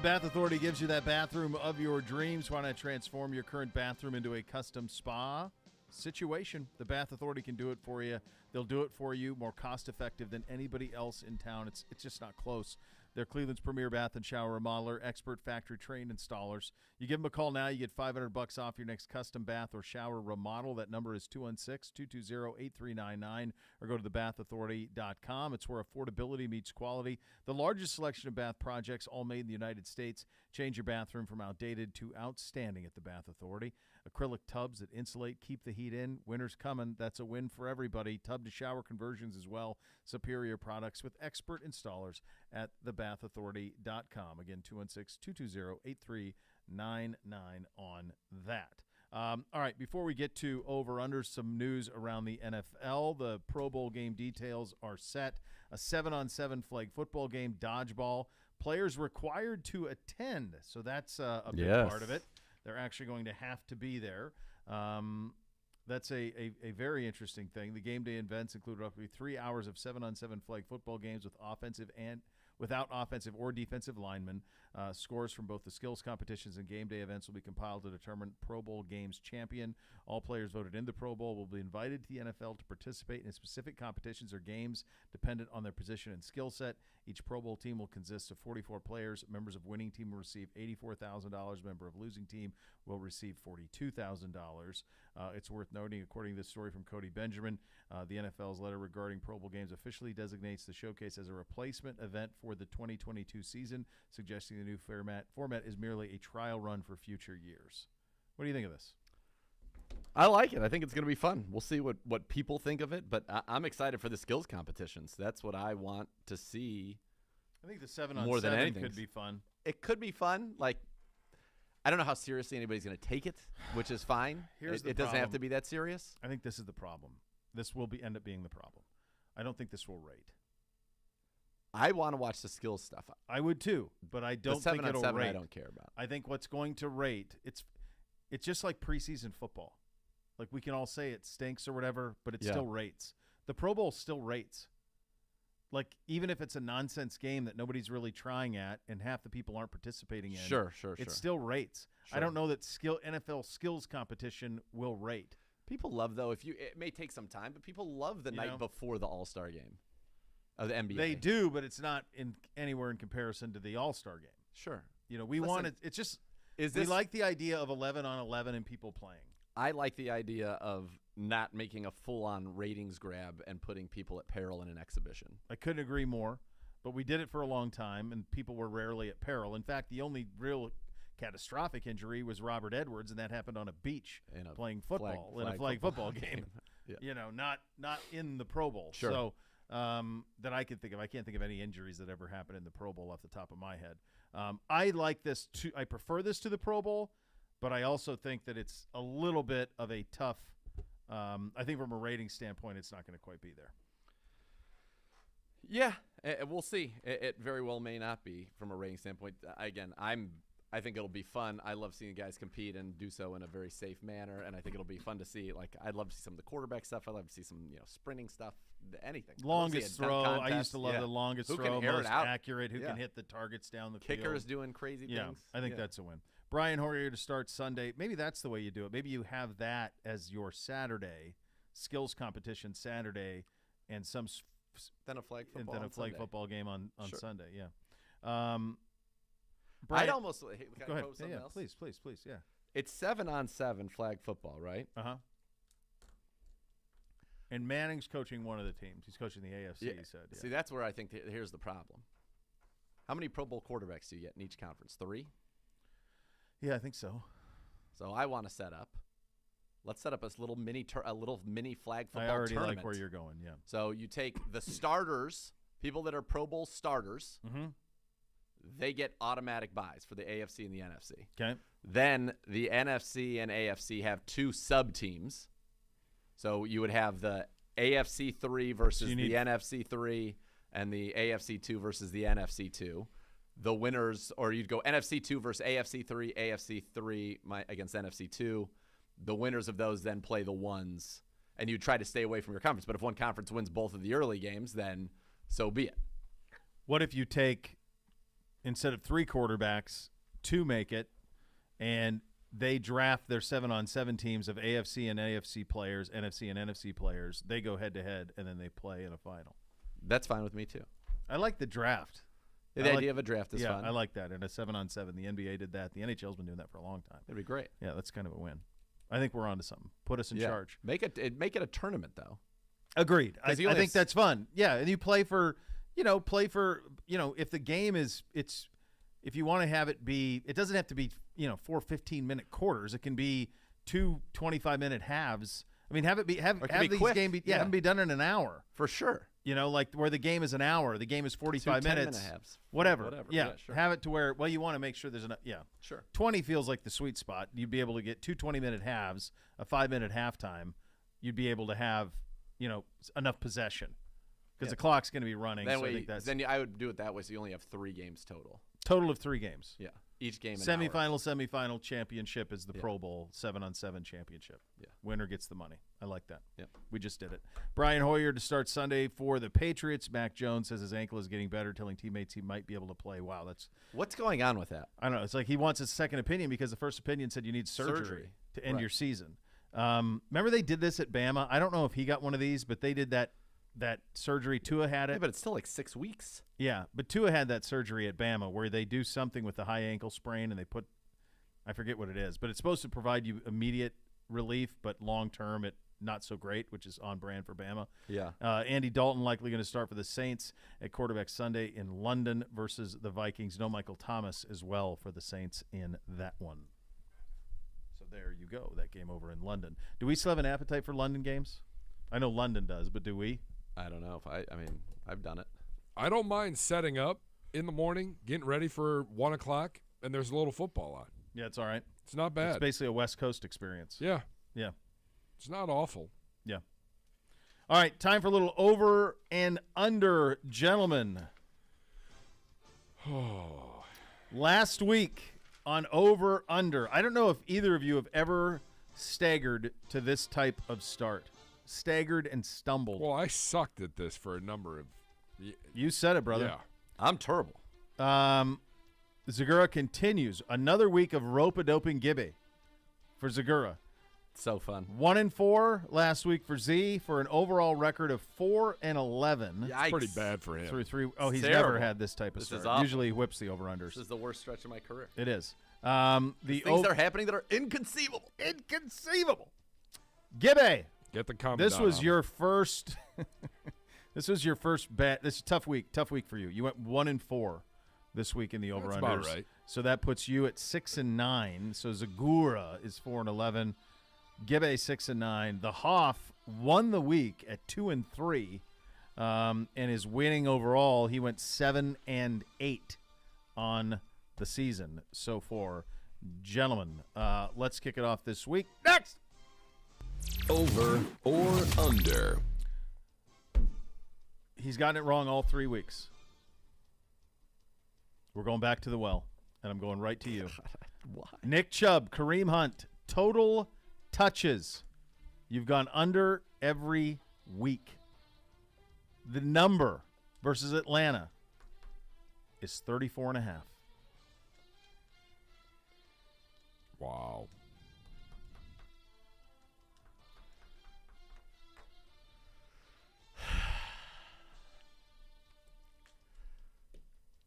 The Bath Authority gives you that bathroom of your dreams. Why not transform your current bathroom into a custom spa situation? The Bath Authority can do it for you. They'll do it for you more cost-effective than anybody else in town. It's just not close. They're Cleveland's premier bath and shower remodeler, expert factory-trained installers. You give them a call now, you get $500 off your next custom bath or shower remodel. That number is 216-220-8399, or go to thebathauthority.com. It's where affordability meets quality. The largest selection of bath projects, all made in the United States. Change your bathroom from outdated to outstanding at the Bath Authority. Acrylic tubs that insulate, keep the heat in. Winter's coming. That's a win for everybody. Tub-to-shower conversions as well. Superior products with expert installers at thebathauthority.com. Again, 216-220-8399 on that. All right, before we get to over-under, some news around the NFL. The Pro Bowl game details are set. A 7-on-7 flag football game, dodgeball. Players required to attend, so that's a big part of it. They're actually going to have to be there. That's a very interesting thing. The game day events include roughly 3 hours of 7-on-7 flag football games with offensive and without offensive or defensive linemen. Scores from both the skills competitions and game day events will be compiled to determine Pro Bowl games champion. All players voted in the Pro Bowl will be invited to the NFL to participate in specific competitions or games dependent on their position and skill set. Each Pro Bowl team will consist of 44 players. Members of winning team will receive $84,000. Member of losing team will receive $42,000. It's worth noting, according to this story from Cody Benjamin, the NFL's letter regarding Pro Bowl games officially designates the showcase as a replacement event for the 2022 season, suggesting the new format is merely a trial run for future years. What do you think of this? I like it. I think it's going to be fun. We'll see what people think of it, but I'm excited for the skills competitions. That's what I want to see. I think the 7-on-7 could be fun. It could be fun. Like, I don't know how seriously anybody's going to take it, which is fine. It doesn't have to be that serious. I think this is the problem. This will end up being the problem. I don't think this will rate. I want to watch the skills stuff. I would too, but I don't think it'll rate. I don't care about. I think what's going to rate, it's just like preseason football. Like, we can all say it stinks or whatever, but it still rates. The Pro Bowl still rates. Like, even if it's a nonsense game that nobody's really trying at and half the people aren't participating in, sure. It still rates. Sure. I don't know that NFL skills competition will rate. People love, though, it may take some time, but people love the night before the All-Star game of the NBA. They do, but it's not anywhere in comparison to the All-Star game. Sure. We want it. It's just we like the idea of 11-on-11 and people playing. I like the idea of not making a full-on ratings grab and putting people at peril in an exhibition. I couldn't agree more, but we did it for a long time, and people were rarely at peril. In fact, the only real catastrophic injury was Robert Edwards, and that happened on a beach playing football in a flag football game. Yeah. Not in the Pro Bowl. Sure. So that I can think of. I can't think of any injuries that ever happened in the Pro Bowl off the top of my head. I like this too. I prefer this to the Pro Bowl, but I also think that it's a little bit of a tough. I think from a rating standpoint, it's not going to quite be there. Yeah, we'll see. It very well may not be from a rating standpoint. Again, I think it'll be fun. I love seeing guys compete and do so in a very safe manner, and I think it'll be fun to see. Like, I'd love to see some of the quarterback stuff. I'd love to see some sprinting stuff. Anything. Longest throw. I used to love the longest throw, most accurate. Who can hit the targets down the field. Kickers doing crazy things. I think that's a win. Brian Hoyer to start Sunday. Maybe that's the way you do it. Maybe you have that as your Saturday, skills competition Saturday, and then a flag football. And then a flag football game on Sunday. Yeah. Brian, I'd almost go ahead. Else? Please. Yeah. It's 7-on-7 flag football, right? And Manning's coaching one of the teams. He's coaching the AFC. Yeah. He said. Yeah. See, that's where I think here's the problem. How many Pro Bowl quarterbacks do you get in each conference? 3? Yeah, I think so. So I want to set up. Let's set up a little mini flag football I already tournament. like where you're going, yeah. So you take the starters, people that are Pro Bowl starters. Mm-hmm. They get automatic buys for the AFC and the NFC. Okay. Then the NFC and AFC have 2 sub-teams. So you would have the AFC 3 versus the NFC 3 and the AFC 2 versus the NFC 2. The winners, or you'd go NFC 2 versus AFC 3, AFC 3 against NFC 2. The winners of those then play the ones, and you try to stay away from your conference. But if one conference wins both of the early games, then so be it. What if you take instead of 3 quarterbacks, 2 make it, and they draft their 7-on-7 teams of AFC and AFC players, NFC and NFC players. They go head-to-head, and then they play in a final. That's fine with me, too. I like the draft. The idea of a draft is fun. I like that. And a 7-on-7. The NBA did that. The NHL's been doing that for a long time. It'd be great. Yeah, that's kind of a win. I think we're on to something. Put us in charge. Make it a tournament, though. Agreed. I think that's fun. Yeah, and you play for, if the game is, if you want to have it be, it doesn't have to be, 4 15-minute quarters. It can be 2 25-minute halves. I mean, have these games be, have them be done in an hour. For sure. Like where the game is an hour, the game is 45 minutes. 10-minute halves. Whatever. Yeah, sure. Have it to where, you want to make sure there's enough. Yeah. Sure. 20 feels like the sweet spot. You'd be able to get 2 20-minute halves, a 5-minute halftime. You'd be able to have, enough possession because the clock's going to be running. Then, so I think that's I would do it that way so you only have 3 games total. Total of 3 games. Yeah. Each game an semifinal, championship is the Pro Bowl 7-on-7 championship. Yeah. Winner gets the money. I like that. Yeah. We just did it. Brian Hoyer to start Sunday for the Patriots. Mac Jones says his ankle is getting better, telling teammates he might be able to play. Wow, what's going on with that? I don't know. It's like he wants a second opinion because the first opinion said you need surgery. To end your season. Remember they did this at Bama? I don't know if he got one of these, but they did that surgery. Tua had it. Yeah, but it's still like 6 weeks. Yeah, but Tua had that surgery at Bama where they do something with the high ankle sprain and they put – I forget what it is, but it's supposed to provide you immediate relief, but long-term it not so great, which is on brand for Bama. Yeah. Andy Dalton likely going to start for the Saints at quarterback Sunday in London versus the Vikings. No Michael Thomas as well for the Saints in that one. So there you go, that game over in London. Do we still have an appetite for London games? I know London does, but do we? I don't know if I've done it. I don't mind setting up in the morning, getting ready for 1 o'clock, and there's a little football on. Yeah, it's all right. It's not bad. It's basically a West Coast experience. Yeah. Yeah. It's not awful. Yeah. All right, time for a little over and under, gentlemen. Last week on over under, I don't know if either of you have ever staggered to this type of start. Staggered and stumbled. Well, I sucked at this for a number of You said it, brother. Yeah. I'm terrible. Zagura continues. Another week of rope-a-doping Gibby for Zagura. So fun. 1-4 last week for Z for an overall record of 4-11. It's pretty bad for him. Through 3. Oh, he's Terrible. never had this type of start. Awful. Usually he whips the over-unders. This is the worst stretch of my career. It is. Things are happening that are inconceivable. Inconceivable. Gibby. Get the comment. This was your first. This was your first bet. This is a tough week. Tough week for you. You went 1-4 this week in the over-unders. That's about right. So that puts you at 6-9. So Zagura is 4-11. Gibby 6-9. The Hoff won the week at 2-3, and is winning overall. He went 7-8 on the season so far. Gentlemen, let's kick it off this week. Next. Over or under? He's gotten it wrong all 3 weeks. We're going back to the well, and I'm going right to you. Why? Nick Chubb, Kareem Hunt, total touches. You've gone under every week. The number versus Atlanta is 34.5. Wow.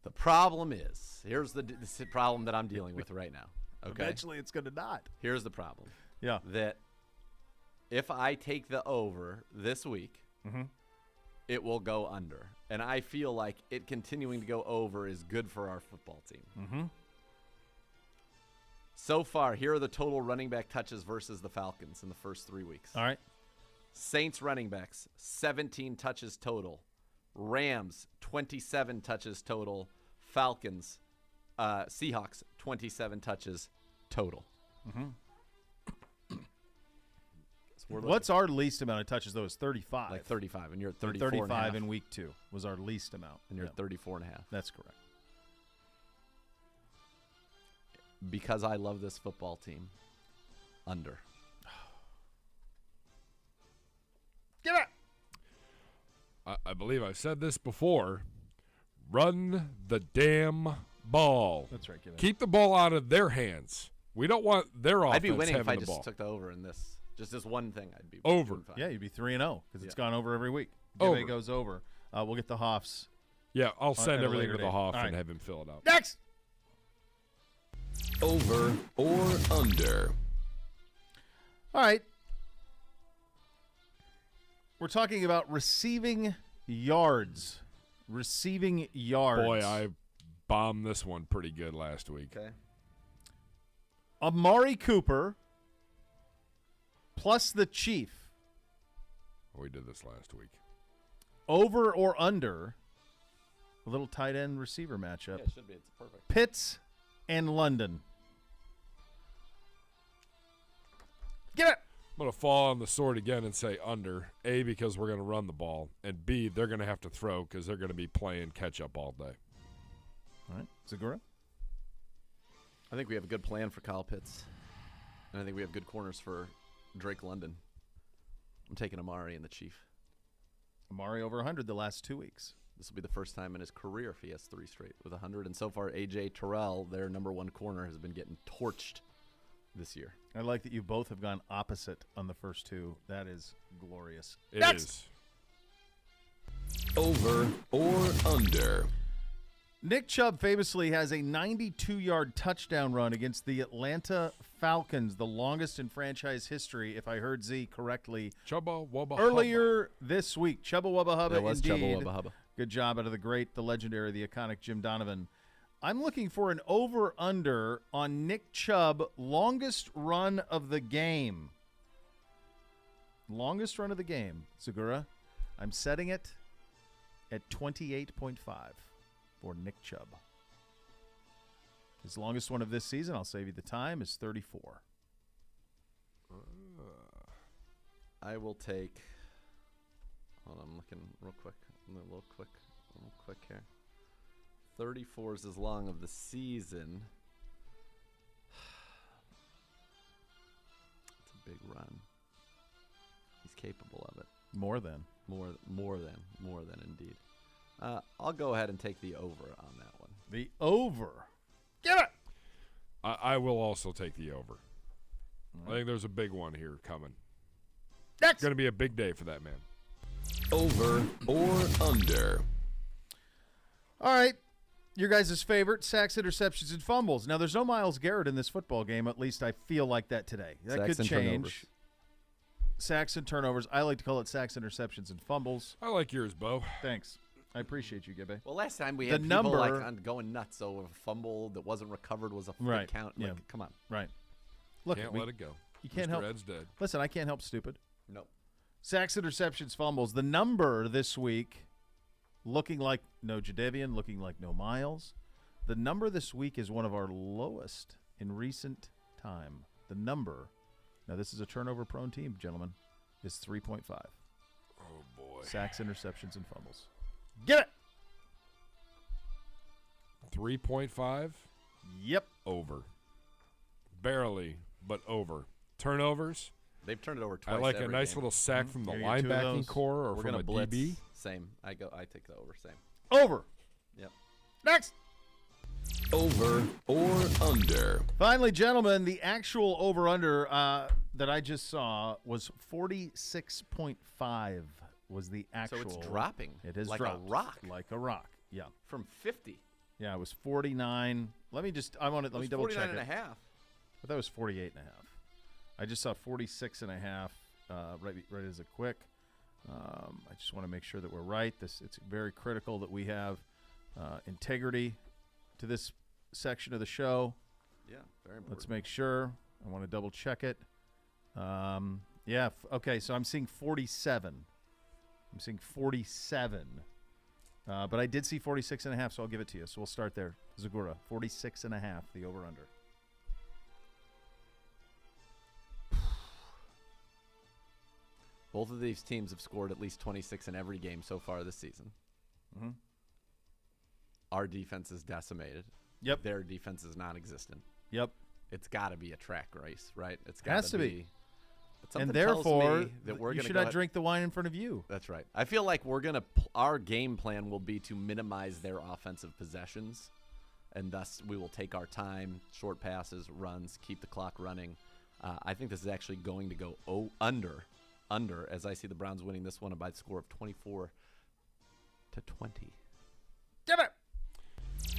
The problem is, here's the problem that I'm dealing with right now. Okay. Eventually it's going to not. Here's the problem. Yeah. That if I take the over this week, it will go under. And I feel like it continuing to go over is good for our football team. So far, here are the total running back touches versus the Falcons in the first 3 weeks. All right. Saints running backs, 17 touches total. Rams, 27 touches total. Falcons, Seahawks, 27 touches total. What's our least amount of touches, though, is 35. Like 35, and you're at 34 35 in week 2 was our least amount. And you're at 34.5. That's correct. Because I love this football team, under. Give it! I believe I've said this before. Run the damn ball. That's right. Give it. Keep the ball out of their hands. We don't want their offense I'd be winning if I having the just ball. took the over in this. Just this one thing, I'd be Over. doing fine. Yeah, you'd be 3-0 because it's Yeah. gone over every week. Over. Give goes over. We'll get the Hoffs. Yeah, I'll send at a everything later to the date. Hoff All and right. have him fill it out. Next. Over or under. All right. We're talking about receiving yards. Receiving yards. Boy, I bombed this one pretty good last week. Okay. Amari Cooper plus the Chief. We did this last week. Over or under a little tight end receiver matchup. Yeah, it should be. It's perfect. Pitts and London. Get it. I'm going to fall on the sword again and say under. A, because we're going to run the ball. And B, they're going to have to throw because they're going to be playing catch-up all day. All right. Segura? I think we have a good plan for Kyle Pitts. And I think we have good corners for Drake London. I'm taking Amari and the Chief. Amari over 100 the last 2 weeks. This will be the first time in his career if he has 3 straight with 100. And so far, A.J. Terrell, their number 1 corner, has been getting torched this year. I like that you both have gone opposite on the first two. That is glorious. It Next. is. Over or under. Nick Chubb famously has a 92-yard touchdown run against the Atlanta Falcons, the longest in franchise history, if I heard Z correctly. Chubba Wubba Earlier this week. Chubba Wubba Hubba, That was indeed. Chubba Wubba Hubba. Good job out of the great, the legendary, the iconic Jim Donovan. I'm looking for an over-under on Nick Chubb, longest run of the game. Longest run of the game, Segura. I'm setting it at 28.5 for Nick Chubb. His longest one of this season, I'll save you the time, is 34. I will take. Hold on, I'm looking real quick. I'm a little quick here. 34 is as long of the season. It's a big run. He's capable of it. More than. More than indeed. I'll go ahead and take the over on that one. The over. Get it! I will also take the over. I think there's a big one here coming. Next. It's going to be a big day for that man. Over or under. All right. Your guys' favorite, sacks, interceptions, and fumbles. Now, there's no Myles Garrett in this football game. At least I feel like that today. That Sacks could and change. turnovers. Sacks and turnovers. I like to call it sacks, interceptions, and fumbles. I like yours, Bo. Thanks. I appreciate you, Gibby. Well, last time we The had people number- like going nuts over a fumble that wasn't recovered was a full Right, count. yeah. Like, come on. Right. Look, Can't we- let it go. You can't Mr. help. Ed's dead. Listen, I can't help stupid. Nope. Sacks, interceptions, fumbles. The number this week, looking like no Jadeveon, looking like no Miles. The number this week is one of our lowest in recent time. The number, now this is a turnover-prone team, gentlemen, is 3.5. Oh, boy. Sacks, interceptions, and fumbles. Get it! 3.5? Yep. Over. Barely, but over. Turnovers? They've turned it over twice. I like a every nice game. little sack from the Here, you get 2 of linebacking those. core or We're from gonna a blitz. DB. Same. I take the over. Same. Over. Yep. Next. Over or under. Finally, gentlemen, the actual over-under that I just saw was 46.5 was the actual. So it's dropping. It is like dropped. a rock. Like a rock. Yeah. From 50. Yeah, it was 49. Let me double check 49 and it. a half. But that was 48 and a half. I just saw 46 and a half right as a quick. I just want to make sure that we're right. It's very critical that we have integrity to this section of the show. Yeah, very important. Let's make sure. I want to double check it. Okay, so I'm seeing 47. I'm seeing 47. But I did see 46 and a half, so I'll give it to you. So we'll start there. Zagura, 46 and a half, the over-under. Both of these teams have scored at least 26 in every game so far this season. Mm-hmm. Our defense is decimated. Yep. Their defense is non-existent. Yep. It's got to be a track race, right? It's Has got to to be. But And something tells therefore, me that we're you gonna should go not drink the wine in front of you. That's right. I feel like we're gonna. Our game plan will be to minimize their offensive possessions, and thus we will take our time, short passes, runs, keep the clock running. I think this is actually going to go under, as I see the Browns winning this one by the score of 24-20. Give it.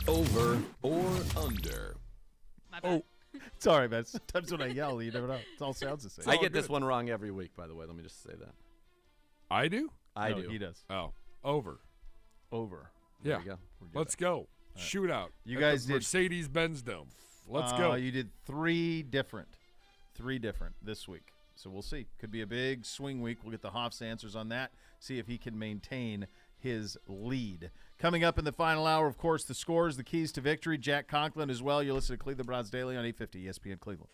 Over or under. My bad. Sorry, man. Sometimes when I yell, you never know. It all sounds the same. I get this one wrong every week, by the way. Let me just say that. I do? I No, do. He does. Oh, over. Over. Yeah. There you go. Let's go. Shootout. You at guys the did Mercedes-Benz Dome. Let's go. You did three different this week. So we'll see. Could be a big swing week. We'll get the Hoff's answers on that. See if he can maintain his lead. Coming up in the final hour, of course, the scores, the keys to victory. Jack Conklin as well. You're listening to Cleveland Browns Daily on 850 ESPN Cleveland.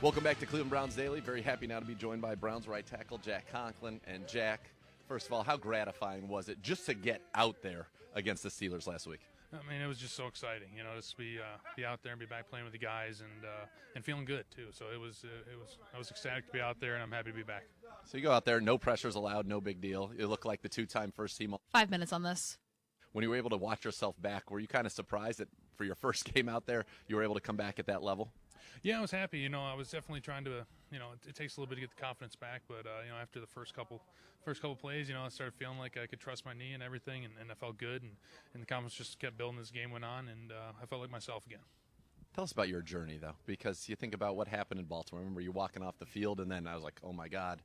Welcome back to Cleveland Browns Daily. Very happy now to be joined by Browns right tackle Jack Conklin. And Jack, first of all, how gratifying was it just to get out there against the Steelers last week? I mean, it was just so exciting, just to be out there and be back playing with the guys and feeling good too. So I was ecstatic to be out there, and I'm happy to be back. So you go out there, no pressures allowed, no big deal. You look like the two-time first team. 5 minutes on this. When you were able to watch yourself back, were you kind of surprised that for your first game out there, you were able to come back at that level? Yeah, I was happy. I was definitely trying to, it takes a little bit to get the confidence back, but after the first couple plays, I started feeling like I could trust my knee and everything, and I felt good, and the confidence just kept building as the game went on, and I felt like myself again. Tell us about your journey, though, because you think about what happened in Baltimore. I remember you walking off the field, and then I was like, oh, my God,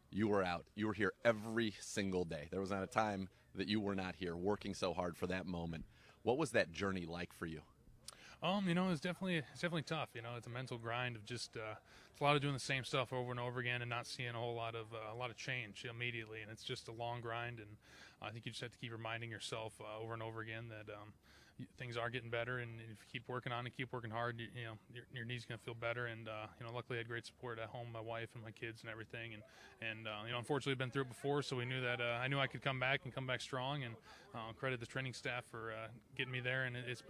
you were out. You were here every single day. There was not a time that you were not here working so hard for that moment. What was that journey like for you? It's definitely tough. It's a mental grind of just it's a lot of doing the same stuff over and over again and not seeing a whole lot of change immediately. And it's just a long grind. And I think you just have to keep reminding yourself over and over again that things are getting better. And if you keep working on it, keep working hard, your knee's going to feel better. And luckily I had great support at home, my wife and my kids and everything. And unfortunately I've been through it before, so we knew that I knew I could come back strong. And credit the training staff for getting me there. And it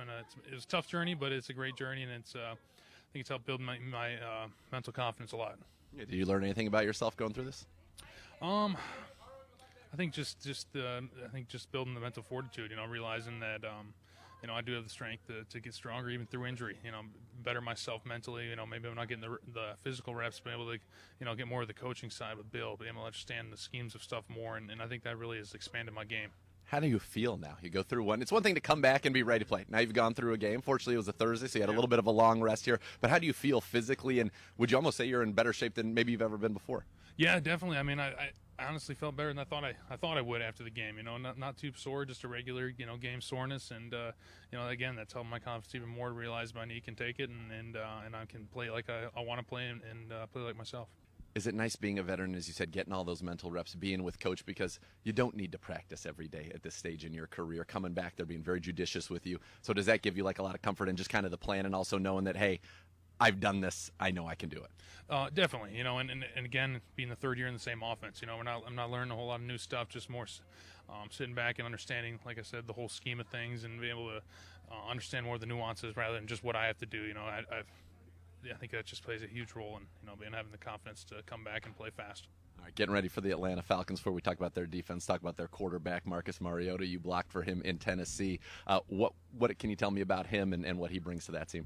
was a tough journey, but it's a great journey, and I think it's helped build my mental confidence a lot. Yeah, did you learn anything about yourself going through this? I think just building the mental fortitude. Realizing that I do have the strength to get stronger even through injury. Better myself mentally. Maybe I'm not getting the physical reps, but able to get more of the coaching side with Bill, be able to understand the schemes of stuff more, and I think that really has expanded my game. How do you feel now? You go through one. It's one thing to come back and be ready to play. Now you've gone through a game. Fortunately, it was a Thursday, so you had a little bit of a long rest here. But how do you feel physically, and would you almost say you're in better shape than maybe you've ever been before? Yeah, definitely. I mean, I honestly felt better than I thought I would after the game. Not too sore, just a regular game soreness, and again, that's helped my confidence even more to realize my knee can take it, and I can play like I want to play and play like myself. Is it nice being a veteran, as you said, getting all those mental reps, being with Coach, because you don't need to practice every day at this stage in your career. Coming back, they're being very judicious with you. So does that give you like a lot of comfort in just kind of the plan, and also knowing that, hey, I've done this, I know I can do it? Definitely, and again, being the third year in the same offense, I'm not learning a whole lot of new stuff, just more sitting back and understanding, like I said, the whole scheme of things, and be able to understand more of the nuances rather than just what I have to do. I think that just plays a huge role in being having the confidence to come back and play fast. All right, getting ready for the Atlanta Falcons. Before we talk about their defense, talk about their quarterback, Marcus Mariota. You blocked for him in Tennessee. What can you tell me about him and what he brings to that team?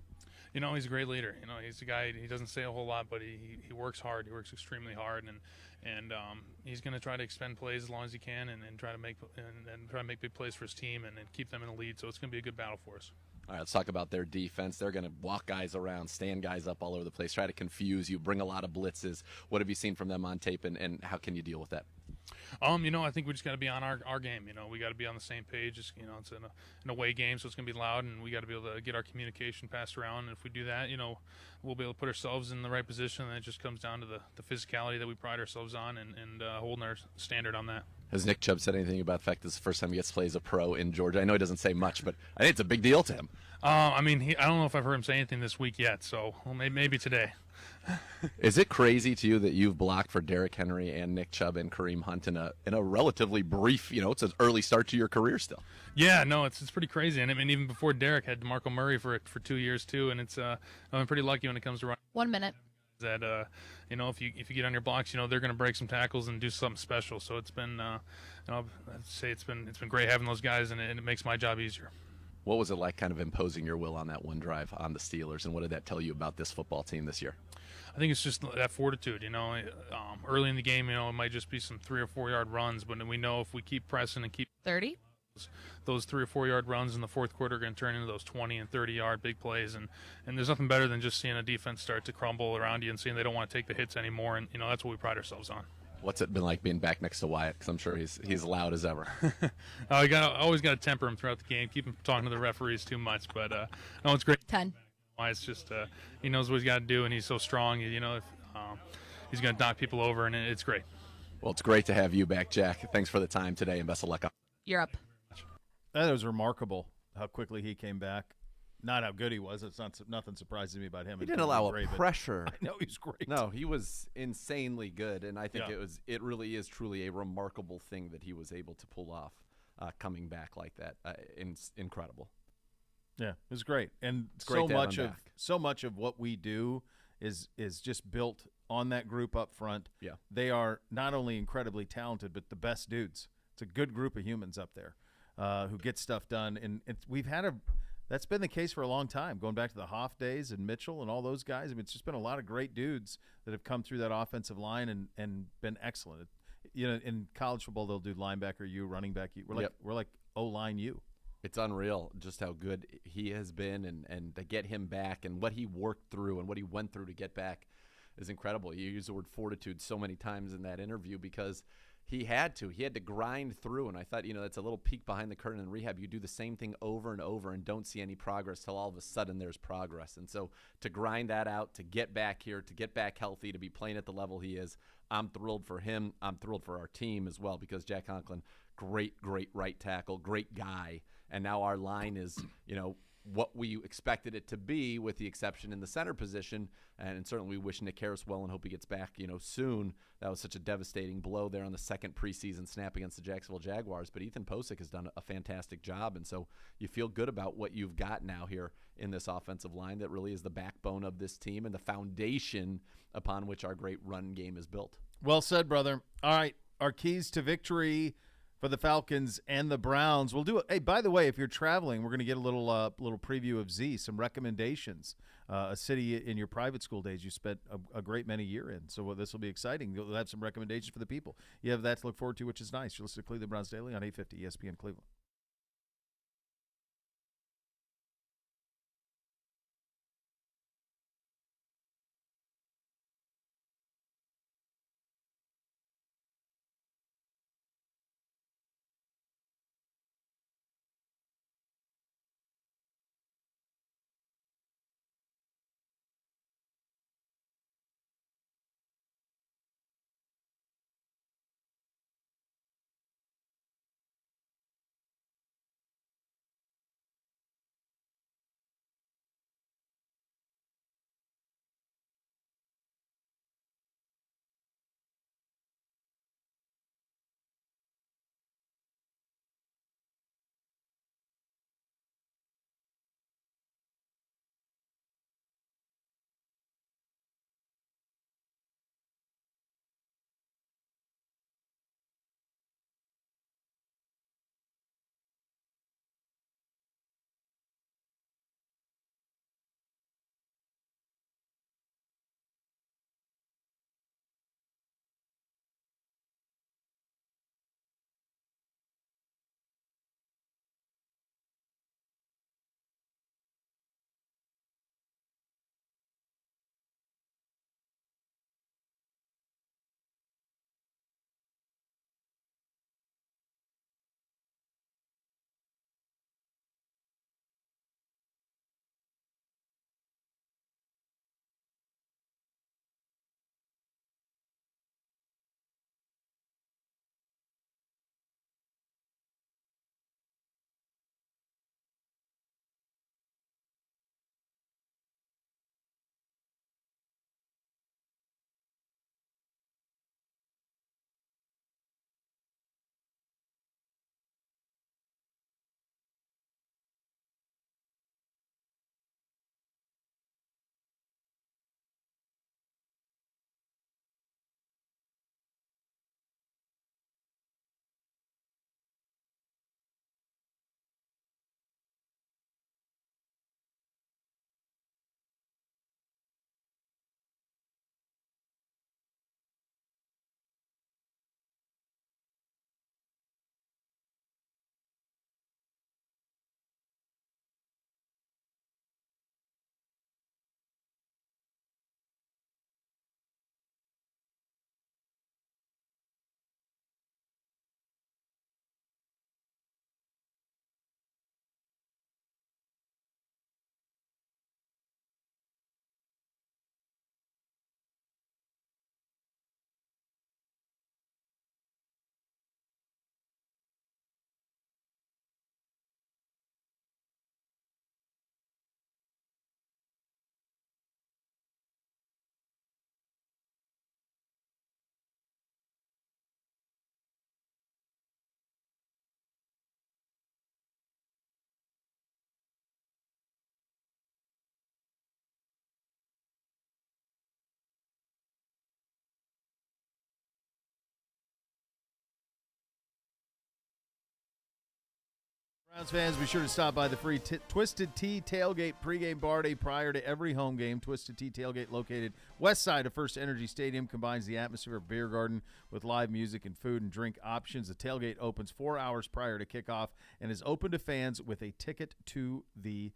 He's a great leader. He's a guy, he doesn't say a whole lot, but he works hard. He works extremely hard, and he's going to try to expend plays as long as he can and try to make big plays for his team and keep them in the lead. So it's going to be a good battle for us. All right, let's talk about their defense. They're going to walk guys around, stand guys up all over the place, try to confuse you, bring a lot of blitzes. What have you seen from them on tape, and how can you deal with that? I think we just got to be on our game. We got to be on the same page. It's an away game, so it's going to be loud, and we got to be able to get our communication passed around. And if we do that, we'll be able to put ourselves in the right position, and it just comes down to the physicality that we pride ourselves on and holding our standard on that. Has Nick Chubb said anything about the fact this is the first time he gets to play as a pro in Georgia? I know he doesn't say much, but I think it's a big deal to him. I don't know if I've heard him say anything this week yet, so maybe today. Is it crazy to you that you've blocked for Derrick Henry and Nick Chubb and Kareem Hunt in a relatively brief, it's an early start to your career still? Yeah, no, it's pretty crazy. And even before Derrick, had DeMarco Murray for 2 years too, and I'm pretty lucky when it comes to running. 1 minute. That if you get on your blocks, they're going to break some tackles and do something special. So it's been, I'd say it's been great having those guys, and it makes my job easier. What was it like kind of imposing your will on that one drive on the Steelers, and what did that tell you about this football team this year? I think it's just that fortitude, early in the game, it might just be some 3 or 4 yard runs, but we know if we keep pressing and keep 30, those 3 or 4 yard runs in the fourth quarter are going to turn into those 20 and 30 yard big plays, and there's nothing better than just seeing a defense start to crumble around you and seeing they don't want to take the hits anymore, and that's what we pride ourselves on. What's it been like being back next to Wyatt? Because I'm sure he's loud as ever. Always got to temper him throughout the game, keep him from talking to the referees too much, but no, it's great. 10. It's just he knows what he's got to do, and he's so strong. If he's going to knock people over, and it's great. Well, it's great to have you back, Jack. Thanks for the time today, and best of luck. You're up. That was remarkable how quickly he came back. not how good he was. It's nothing surprises me about him. He in didn't terms of allow Gray, a but pressure. I know he was great. No, he was insanely good, and I think Yeah. it really is truly a remarkable thing that he was able to pull off, coming back like that. Incredible. Yeah, it was great, and It's great to have him back. so much of what we do is just built on that group up front. Yeah. They are not only incredibly talented, but the best dudes. It's a good group of humans up there who get stuff done, and that's been the case for a long time, going back to the Hoff days and Mitchell and all those guys. I mean, it's just been a lot of great dudes that have come through that offensive line and been excellent. You know, in college football, they'll do linebacker U, running back U. We're like O-line U. It's unreal just how good he has been, and to get him back and what he worked through and what he went through to get back is incredible. You use the word fortitude so many times in that interview because he had to grind through, and I thought, that's a little peek behind the curtain in rehab. You do the same thing over and over and don't see any progress till all of a sudden there's progress. And so to grind that out, to get back here, to get back healthy, to be playing at the level he is, I'm thrilled for him. I'm thrilled for our team as well because Jack Conklin, great right tackle, great guy. And now our line is, what we expected it to be, with the exception in the center position. And certainly we wish Nick Harris well and hope he gets back, soon. That was such a devastating blow there on the second preseason snap against the Jacksonville Jaguars. But Ethan Posick has done a fantastic job. And so you feel good about what you've got now here in this offensive line that really is the backbone of this team and the foundation upon which our great run game is built. Well said, brother. All right, our keys to victory for the Falcons and the Browns. We'll do it. Hey, by the way, if you're traveling, we're going to get a little preview of Z, some recommendations, a city in your private school days you spent a great many years in. So this will be exciting. You'll have some recommendations for the people. You have that to look forward to, which is nice. You're listening to Cleveland Browns Daily on 850 ESPN Cleveland. Browns fans, be sure to stop by the free Twisted Tea Tailgate pregame bar day prior to every home game. Twisted Tea Tailgate, located west side of First Energy Stadium, combines the atmosphere of beer garden with live music and food and drink options. The tailgate opens 4 hours prior to kickoff and is open to fans with a ticket to the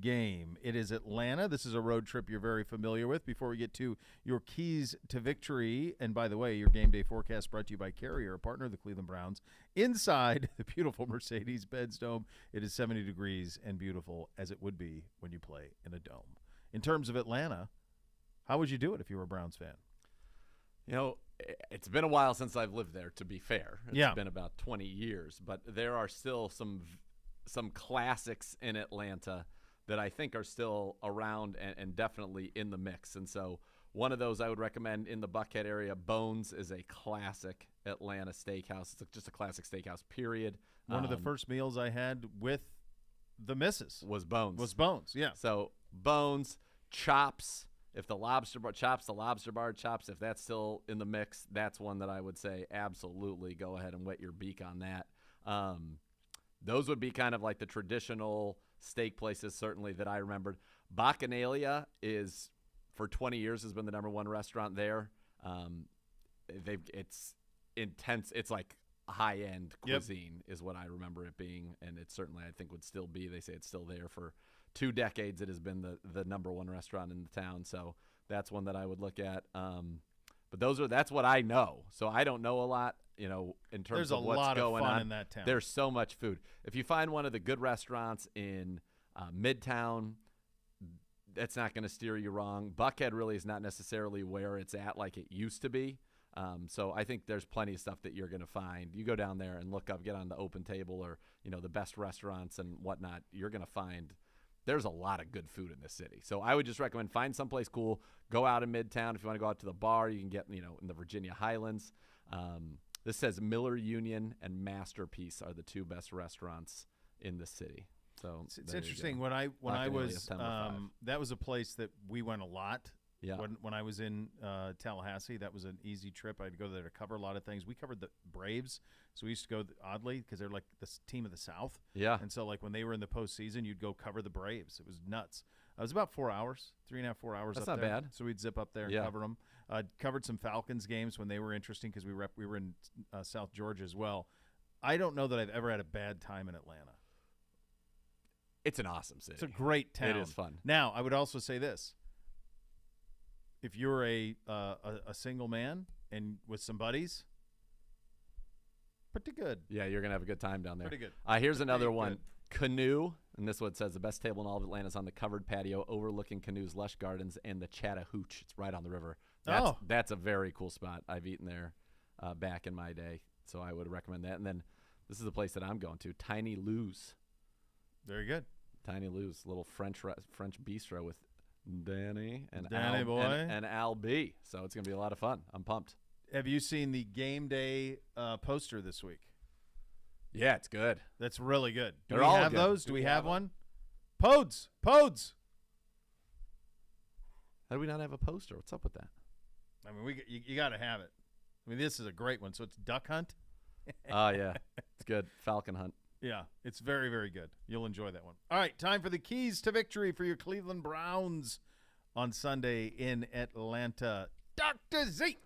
game. It is Atlanta. This is a road trip you're very familiar with. Before we get to your keys to victory, and by the way, your game day forecast brought to you by Carrier, a partner of the Cleveland Browns. Inside the beautiful Mercedes-Benz Dome, it is 70 degrees and beautiful as it would be when you play in a dome. In terms of Atlanta, how would you do it if you were a Browns fan? You know, it's been a while since I've lived there, to be fair. It's been about 20 years, but there are still some classics in Atlanta that I think are still around and definitely in the mix. And so one of those I would recommend in the Buckhead area, Bones is a classic Atlanta steakhouse. It's just a classic steakhouse, period. One of the first meals I had with the missus was Bones. Yeah. So Bones, Chops, if the lobster bar, Chops, the lobster bar, Chops, if that's still in the mix, that's one that I would say absolutely go ahead and wet your beak on that. Those would be kind of like the traditional steak places, certainly, that I remembered. Bacchanalia is, for 20 years, has been the #1 restaurant there. It's intense. It's like high-end cuisine is what I remember it being, and it certainly, I think, would still be. They say it's still there for 2 decades. It has been the #1 restaurant in the town, so that's one that I would look at. But that's what I know. So I don't know a lot, you know, in terms of what's going on. There's a lot of fun in that town. There's so much food. If you find one of the good restaurants in Midtown, that's not going to steer you wrong. Buckhead really is not necessarily where it's at like it used to be. So I think there's plenty of stuff that you're going to find. You go down there and look up, get on the Open Table or, you know, the best restaurants and whatnot. You're going to find there's a lot of good food in this city. So I would just recommend find someplace cool. Go out in Midtown. If you want to go out to the bar, you can get, you know, in the Virginia Highlands. This says Miller Union and Masterpiece are the 2 best restaurants in the city. So it's interesting. When I was that was a place that we went a lot. Yeah. When I was in Tallahassee, that was an easy trip. I'd go there to cover a lot of things. We covered the Braves, so we used to go oddly because they're like the team of the South. Yeah. And so like when they were in the postseason, you'd go cover the Braves. It was nuts. It was about 4 hours, 3.5, 4 hours. That's up not there. bad. So we'd zip up there and cover them. Covered some Falcons games when they were interesting because we were in South Georgia as well. I don't know that I've ever had a bad time in Atlanta. It's an awesome city. It's a great town. It is fun. Now, I would also say this. If you're a single man and with some buddies, pretty good. Yeah, you're going to have a good time down there. Pretty good. Here's another one. Canoe, and this one says the best table in all of Atlanta is on the covered patio overlooking Canoe's lush gardens and the Chattahoochee. It's right on the river. That's a very cool spot. I've eaten there back in my day, so I would recommend that. And then this is the place that I'm going to, Tiny Lou's. Very good. Tiny Lou's, little French bistro with Danny and Al B. So it's going to be a lot of fun. I'm pumped. Have you seen the game day poster this week? Yeah, it's good. That's really good. Do They're we all have good. those? Do we have one? Podes. How do we not have a poster? What's up with that? I mean, you got to have it. I mean, this is a great one. So it's Duck Hunt. Oh, yeah. It's good. Falcon Hunt. Yeah, it's very, very good. You'll enjoy that one. All right, time for the keys to victory for your Cleveland Browns on Sunday in Atlanta. Dr. Z.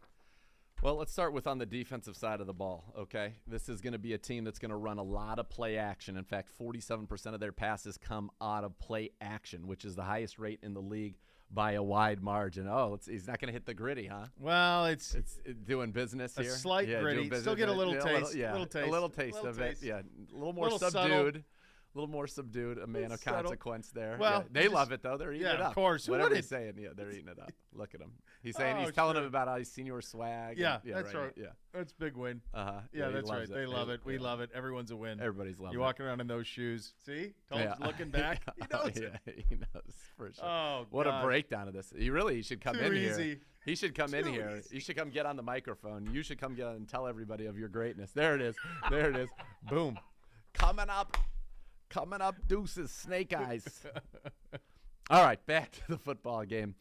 Well, let's start with on the defensive side of the ball, okay? This is going to be a team that's going to run a lot of play action. In fact, 47% of their passes come out of play action, which is the highest rate in the league by a wide margin. He's not going to hit the gritty, huh? Well, it's doing business here. A slight gritty. Still get a little taste. A little taste of it. Yeah, a little more subdued. Subtle. A little more subdued, a man of consequence there. Well, they love it, though. They're eating it up. Of course. Whatever he's saying, they're eating it up. Look at him. He's saying he's telling them about how he's seen your swag. Yeah, that's right. Yeah, that's a big win. Uh-huh. Yeah, that's right. They love it. We love it. Everyone's a win. Everybody's loving it. You walking around in those shoes. See? Looking back. He knows it. Yeah, he knows for sure. Oh, what a breakdown of this. He should come in easy. here. He should come in here. You should come get on the microphone. You should come get and tell everybody of your greatness. There it is. There it is. Boom. Coming up, deuces, snake eyes. All right, back to the football game.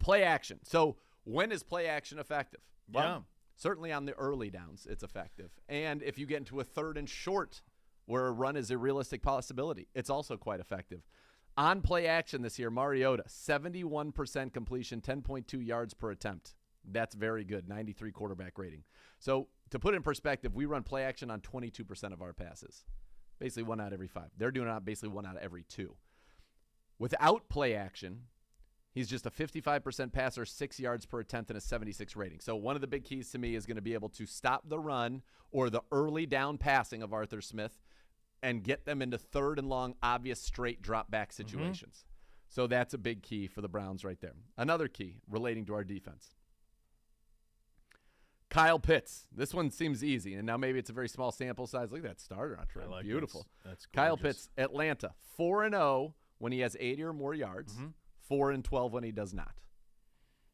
Play action. So when is play action effective? Well, certainly on the early downs, it's effective. And if you get into a 3rd and short where a run is a realistic possibility. It's also quite effective. On play action this year, Mariota, 71% completion, 10.2 yards per attempt. That's very good, 93 quarterback rating. So to put it in perspective, we run play action on 22% of our passes, basically 1 out of every 5. They're doing it on basically 1 out of every 2. Without play action, he's just a 55% passer, 6 yards per attempt, and a 76 rating. So one of the big keys to me is going to be able to stop the run or the early down passing of Arthur Smith and get them into third and long, obvious straight drop back situations. So that's a big key for the Browns right there. Another key relating to our defense. Kyle Pitts. This one seems easy, and now maybe it's a very small sample size. Look at that starter on trend. Like Beautiful. That's Kyle Pitts, Atlanta, 4-0 when he has 80 or more yards, 4-12 when he does not.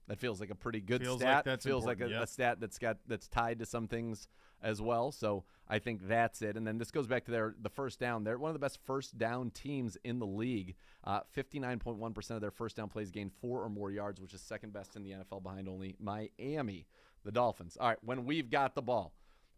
That feels like a pretty good Feels stat. like that's feels like important, a stat that's tied to some things as well. So I think that's it. And then this goes back to the first down. They're one of the best first down teams in the league. 59.1% of their first down plays gained 4 or more yards, which is second best in the NFL behind only Miami, the Dolphins. All right, when we've got the ball,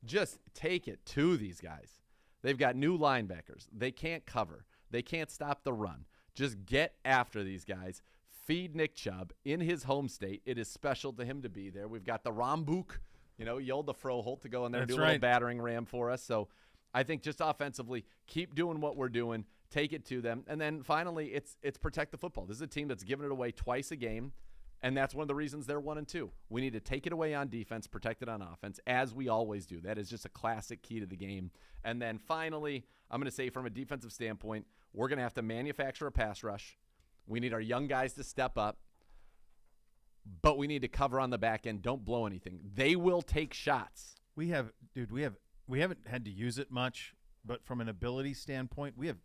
just take it to these guys. They've got new linebackers. They can't cover. They can't stop the run. Just get after these guys. Feed Nick Chubb in his home state. It is special to him to be there. We've got the Rambuk, Yolda Froholt to go in there and do a little battering ram for us. So I think just offensively, keep doing what we're doing. Take it to them. And then finally, it's protect the football. This is a team that's given it away twice a game, and that's one of the reasons they're 1-2. We need to take it away on defense, protect it on offense, as we always do. That is just a classic key to the game. And then finally, I'm going to say from a defensive standpoint, we're going to have to manufacture a pass rush. We need our young guys to step up, but we need to cover on the back end. Don't blow anything. They will take shots. We haven't had to use it much, but from an ability standpoint, we have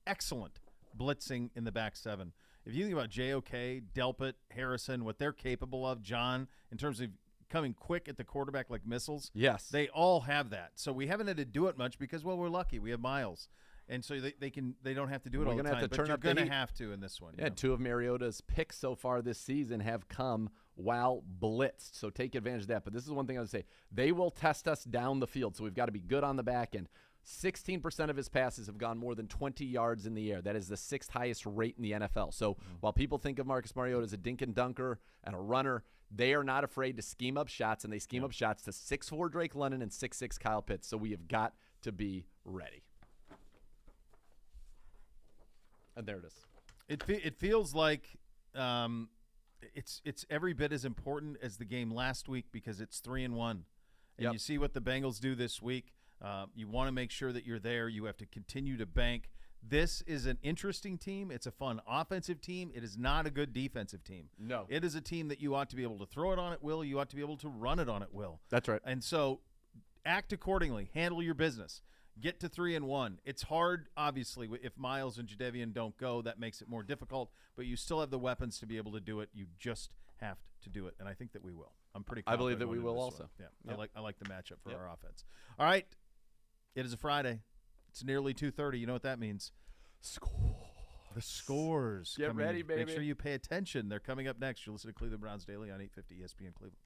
excellent blitzing in the back seven. If you think about JOK, Delpit, Harrison, what they're capable of, John, in terms of coming quick at the quarterback like missiles, yes, they all have that. So we haven't had to do it much because, well, we're lucky. We have Miles. And so they don't have to do it all the time, but you're going to have to in this one. Yeah, 2 of Mariota's picks so far this season have come while blitzed, so take advantage of that. But this is one thing I would say. They will test us down the field, so we've got to be good on the back end. 16% of his passes have gone more than 20 yards in the air. That is the 6th highest rate in the NFL. So while people think of Marcus Mariota as a dink and dunker and a runner, they are not afraid to scheme up shots, and they scheme up shots to 6'4" Drake London and 6'6" Kyle Pitts. So we have got to be ready. And there it is. It feels like it's every bit as important as the game last week because it's 3-1, and you see what the Bengals do this week. You want to make sure that you're there. You have to continue to bank. This is an interesting team. It's a fun offensive team. It is not a good defensive team. No, it is a team that you ought to be able to throw it on at will. You ought to be able to run it on at will. That's right. And so, act accordingly. Handle your business. Get to 3-1. It's hard, obviously, if Miles and Jadeveon don't go. That makes it more difficult, but you still have the weapons to be able to do it. You just have to do it, and I think that we will. I'm pretty confident. I believe that we will also. Yeah, yep. I like the matchup for our offense. All right, it is a Friday. It's nearly 2:30. You know what that means? Scores. The scores. Get ready, baby. Make sure you pay attention. They're coming up next. You'll listen to Cleveland Browns Daily on 850 ESPN Cleveland.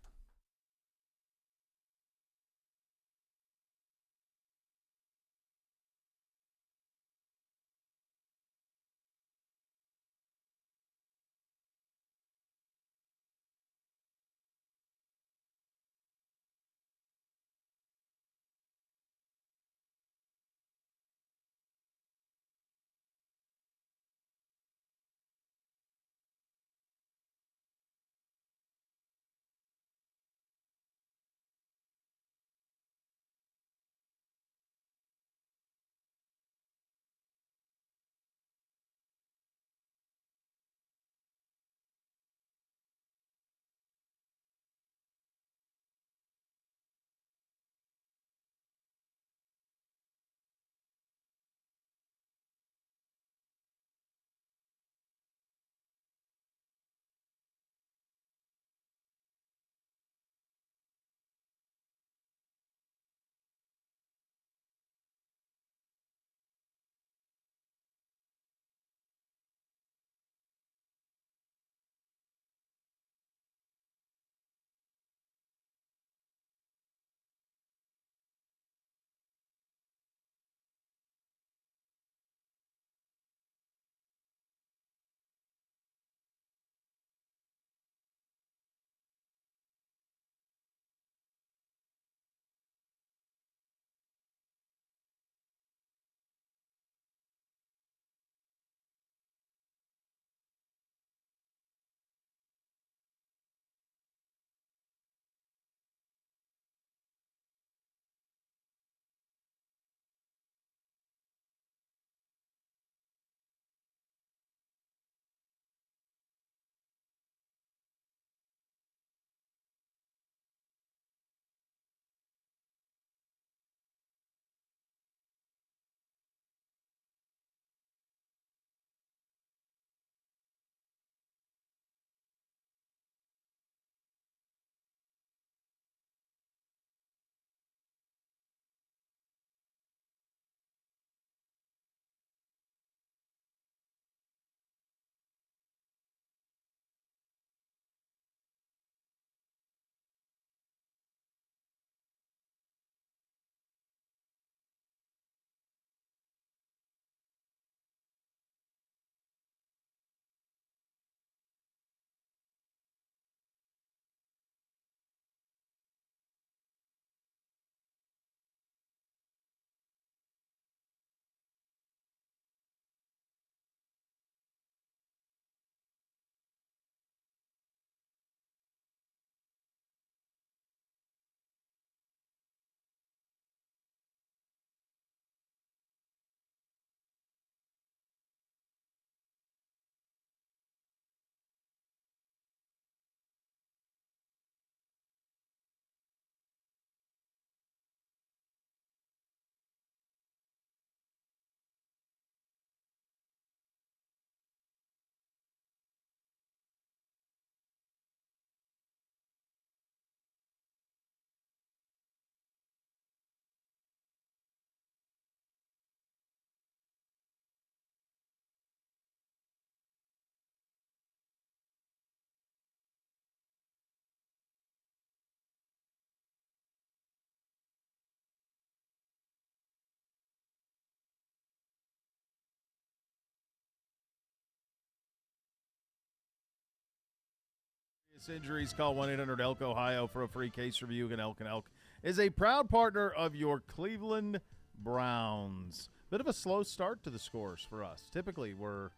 Injuries, call 1-800-ELK Ohio for a free case review. And Elk is a proud partner of your Cleveland Browns. Bit of a slow start to the scores for us. Typically, we're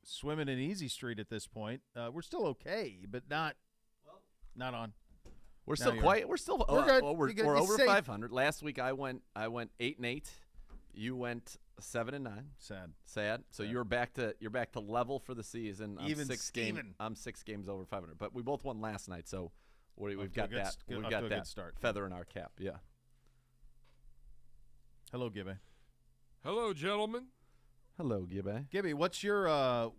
swimming in easy street at this point. We're still okay, but not on. We're Now still you're- quiet. We're still We're good. we're You're over safe. 500. Last week I went 8-8. You went 7-9. Sad. So you're back to level for the season. I'm Even 6 Steven. I'm 6 games over 500. But we both won last night, so we've got that. We've off got to a that good start. feather in our cap. Yeah. Hello, Gibby. Hello, gentlemen. Hello, Gibby. Gibby, what's your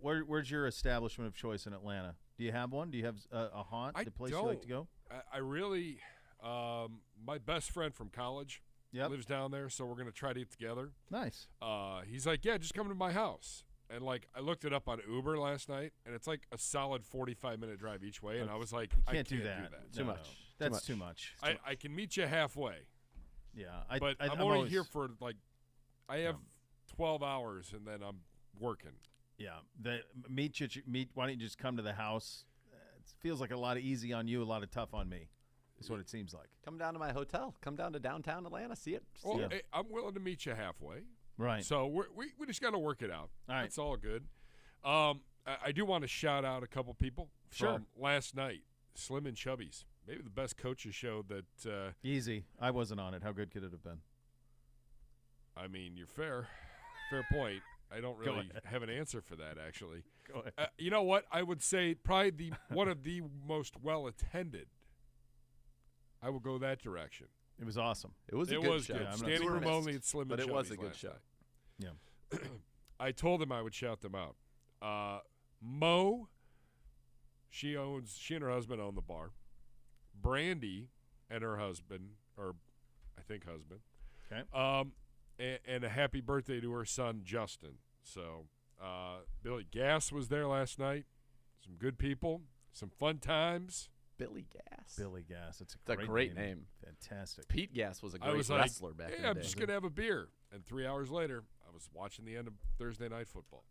where's your establishment of choice in Atlanta? Do you have one? Do you have a haunt, the place you like to go? I really, my best friend from college lives down there, so we're going to try to get together. Nice. He's like, yeah, just come to my house. And, like, I looked it up on Uber last night, and it's like a solid 45-minute drive each way. And I was like, I can't do that. Too much. That's too much. I can meet you halfway. Yeah. But I'm only here for, like, I have 12 hours, and then I'm working. Yeah. Why don't you just come to the house? It feels like a lot of easy on you, a lot of tough on me. That's what it seems like. Come down to my hotel. Come down to downtown Atlanta. See it. Well, hey, I'm willing to meet you halfway. Right. So we just got to work it out. All right. That's all good. I do want to shout out a couple people from last night. Slim and Chubby's. Maybe the best coaches show that. Easy. I wasn't on it. How good could it have been? I mean, you're fair. Fair point. I don't really have an answer for that, actually. Go ahead. You know what? I would say probably one of the most well-attended. I will go that direction. It was awesome. It was a good show. Good. Standing room only at Slim and But it was a Chubby's good show. night. Yeah. I told them I would shout them out. Mo, she and her husband own the bar. Brandy and her husband, or I think husband. Okay. And a happy birthday to her son, Justin. So Billy Gass was there last night. Some good people. Some fun times. Billy Gass. Billy Gass. It's a great name. Fantastic. Pete Gass was a I great was wrestler like, back hey, in the I'm day. just going to have a beer. And 3 hours later, I was watching the end of Thursday Night Football.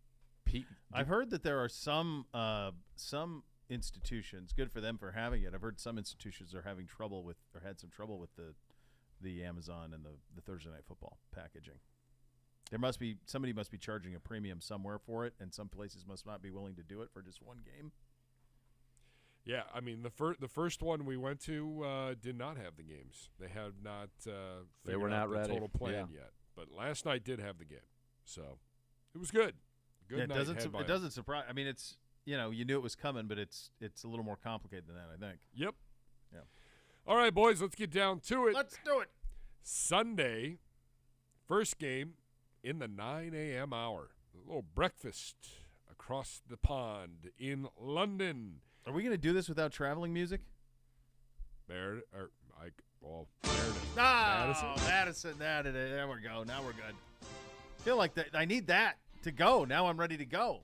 Pete. I've heard that there are some institutions, good for them for having it. I've heard some institutions are having trouble with, or had some trouble with the Amazon and the Thursday Night Football packaging. Somebody must be charging a premium somewhere for it, and some places must not be willing to do it for just one game. Yeah, I mean the first one we went to did not have the games. They had not. They were figured out not the ready. total plan yet. But last night did have the game, so it was good. Good night. It doesn't surprise. I mean, it's you knew it was coming, but it's a little more complicated than that, I think. Yep. Yeah. All right, boys, let's get down to it. Let's do it. Sunday, first game in the 9 a.m. hour. A little breakfast across the pond in London. Are we going to do this without traveling music? Meredith. Madison. There we go. Now we're good. I feel like I need that to go. Now I'm ready to go.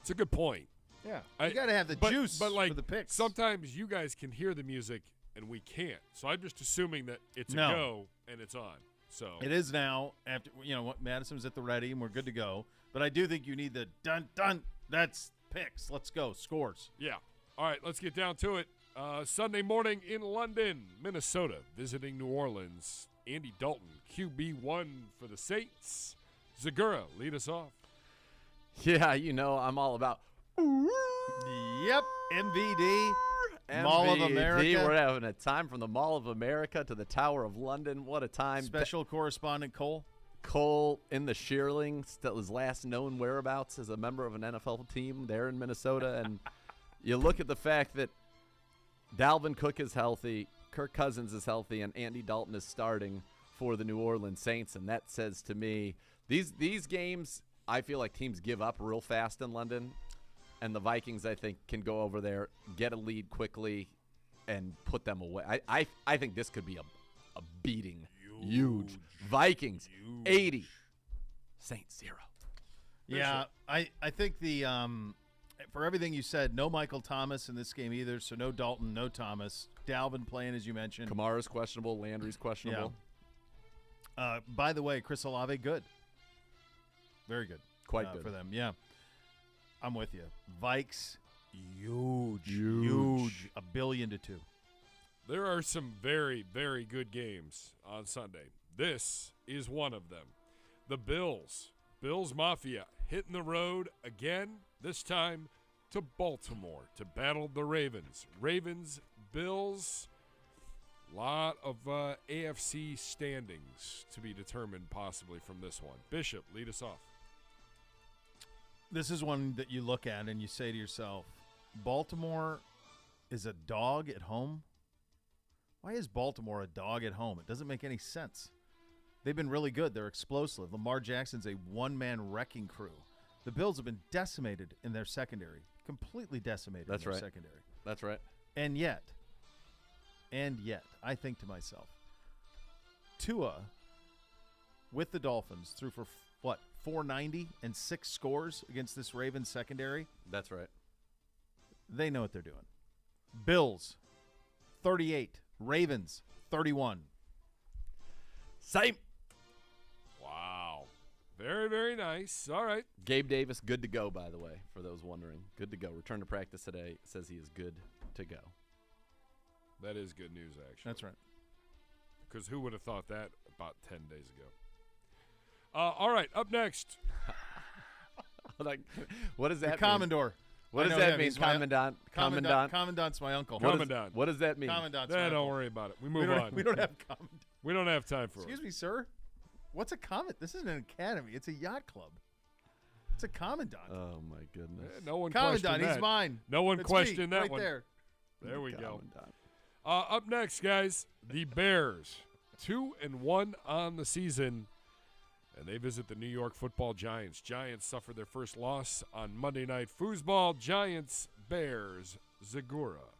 It's a good point. Yeah. You got to have the juice but like, for the picks. Sometimes you guys can hear the music and we can't. So I'm just assuming that it's a go and it's on. So it is now. After Madison's at the ready and we're good to go. But I do think you need the dun dun. That's picks. Let's go. Scores. Yeah. All right. Let's get down to it. Sunday morning in London, Minnesota, visiting New Orleans. Andy Dalton, QB1 for the Saints. Zagura, lead us off. Yeah, I'm all about. Yep. MVD. Mall of America. We're having a time from the Mall of America to the Tower of London. What a time. Special correspondent Cole. Cole in the Shearling, still his last known whereabouts as a member of an NFL team there in Minnesota. And you look at the fact that Dalvin Cook is healthy, Kirk Cousins is healthy, and Andy Dalton is starting for the New Orleans Saints. And that says to me, these games, I feel like teams give up real fast in London. And the Vikings, I think, can go over there, get a lead quickly, and put them away. I think this could be a beating. Huge. Vikings, 80. Saints, 0. Yeah, I think for everything you said, no Michael Thomas in this game either, so no Dalton, no Thomas. Dalvin playing, as you mentioned. Kamara's questionable. Landry's questionable. Yeah. By the way, Chris Olave, good. Very good. Quite good. For them, yeah. I'm with you. Vikes Huge. $1 billion to $2 billion. There are some very, very good games on Sunday. This is one of them. The Bills Mafia hitting the road again, this time to Baltimore to battle the Ravens. Bills, lot of AFC standings to be determined possibly from this one. Bishop, lead us off. This is one that you look at and you say to yourself, Baltimore is a dog at home? Why is Baltimore a dog at home? It doesn't make any sense. They've been really good. They're explosive. Lamar Jackson's a one-man wrecking crew. The Bills have been decimated in their secondary, completely decimated in their secondary. That's right. And yet, I think to myself, Tua, with the Dolphins, threw for, 490 and 6 scores against this Ravens secondary? That's right. They know what they're doing. Bills, 38. Ravens, 31. Same. Wow. Very, very nice. All right. Gabe Davis, good to go, by the way, for those wondering. Good to go. Return to practice today. Says he is good to go. That is good news, actually. That's right. Because who would have thought that about 10 days ago? All right, up next. What does that mean? Commodore. What does that mean, Commandant? Commandant's my uncle. Commandant. What does that mean? Commandant's my uncle. Don't worry about it. We move on. We don't have Commandant. We don't have time for Excuse me, sir. What's a commandant? This isn't an academy. It's a yacht club. It's a commandant. Oh, my goodness. No one Commandant, questioned that. he's mine. No one It's questioned me, that right one. There we go. Up next, guys, the Bears. 2-1 on the season, and they visit the New York Football Giants. Giants suffer their first loss on Monday Night Foosball. Giants, Bears, Zagura.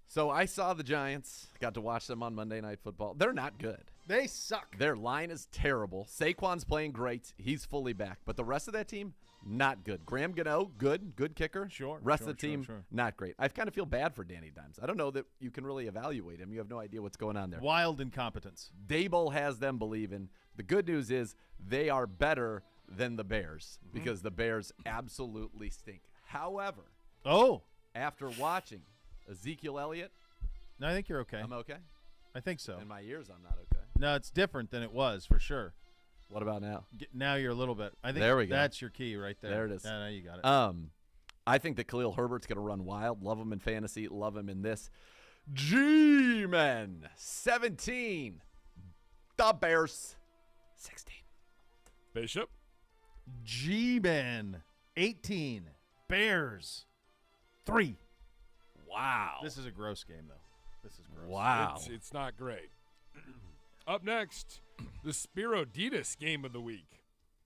So I saw the Giants, got to watch them on Monday Night Football. They're not good. They suck. Their line is terrible. Saquon's playing great. He's fully back. But the rest of that team, not good. Graham Gano, good kicker. Sure. Rest of the team, not great. I kind of feel bad for Danny Dimes. I don't know that you can really evaluate him. You have no idea what's going on there. Wild incompetence. Dable has them believing. The good news is they are better than the Bears because the Bears absolutely stink. However, after watching Ezekiel Elliott, no, I think you're okay. I'm okay? I think so. In my ears, I'm not okay. No, it's different than it was for sure. What about now? Now you're a little bit. I think there we go. That's your key right there. There it is. Yeah, now you got it. I think that Khalil Herbert's going to run wild. Love him in fantasy. Love him in this. G-Men 17. The Bears 16. Bishop. G-Men 18. Bears 3. Wow. This is a gross game, though. This is gross. Wow. It's not great. Up next, the Spiro Ditas game of the week.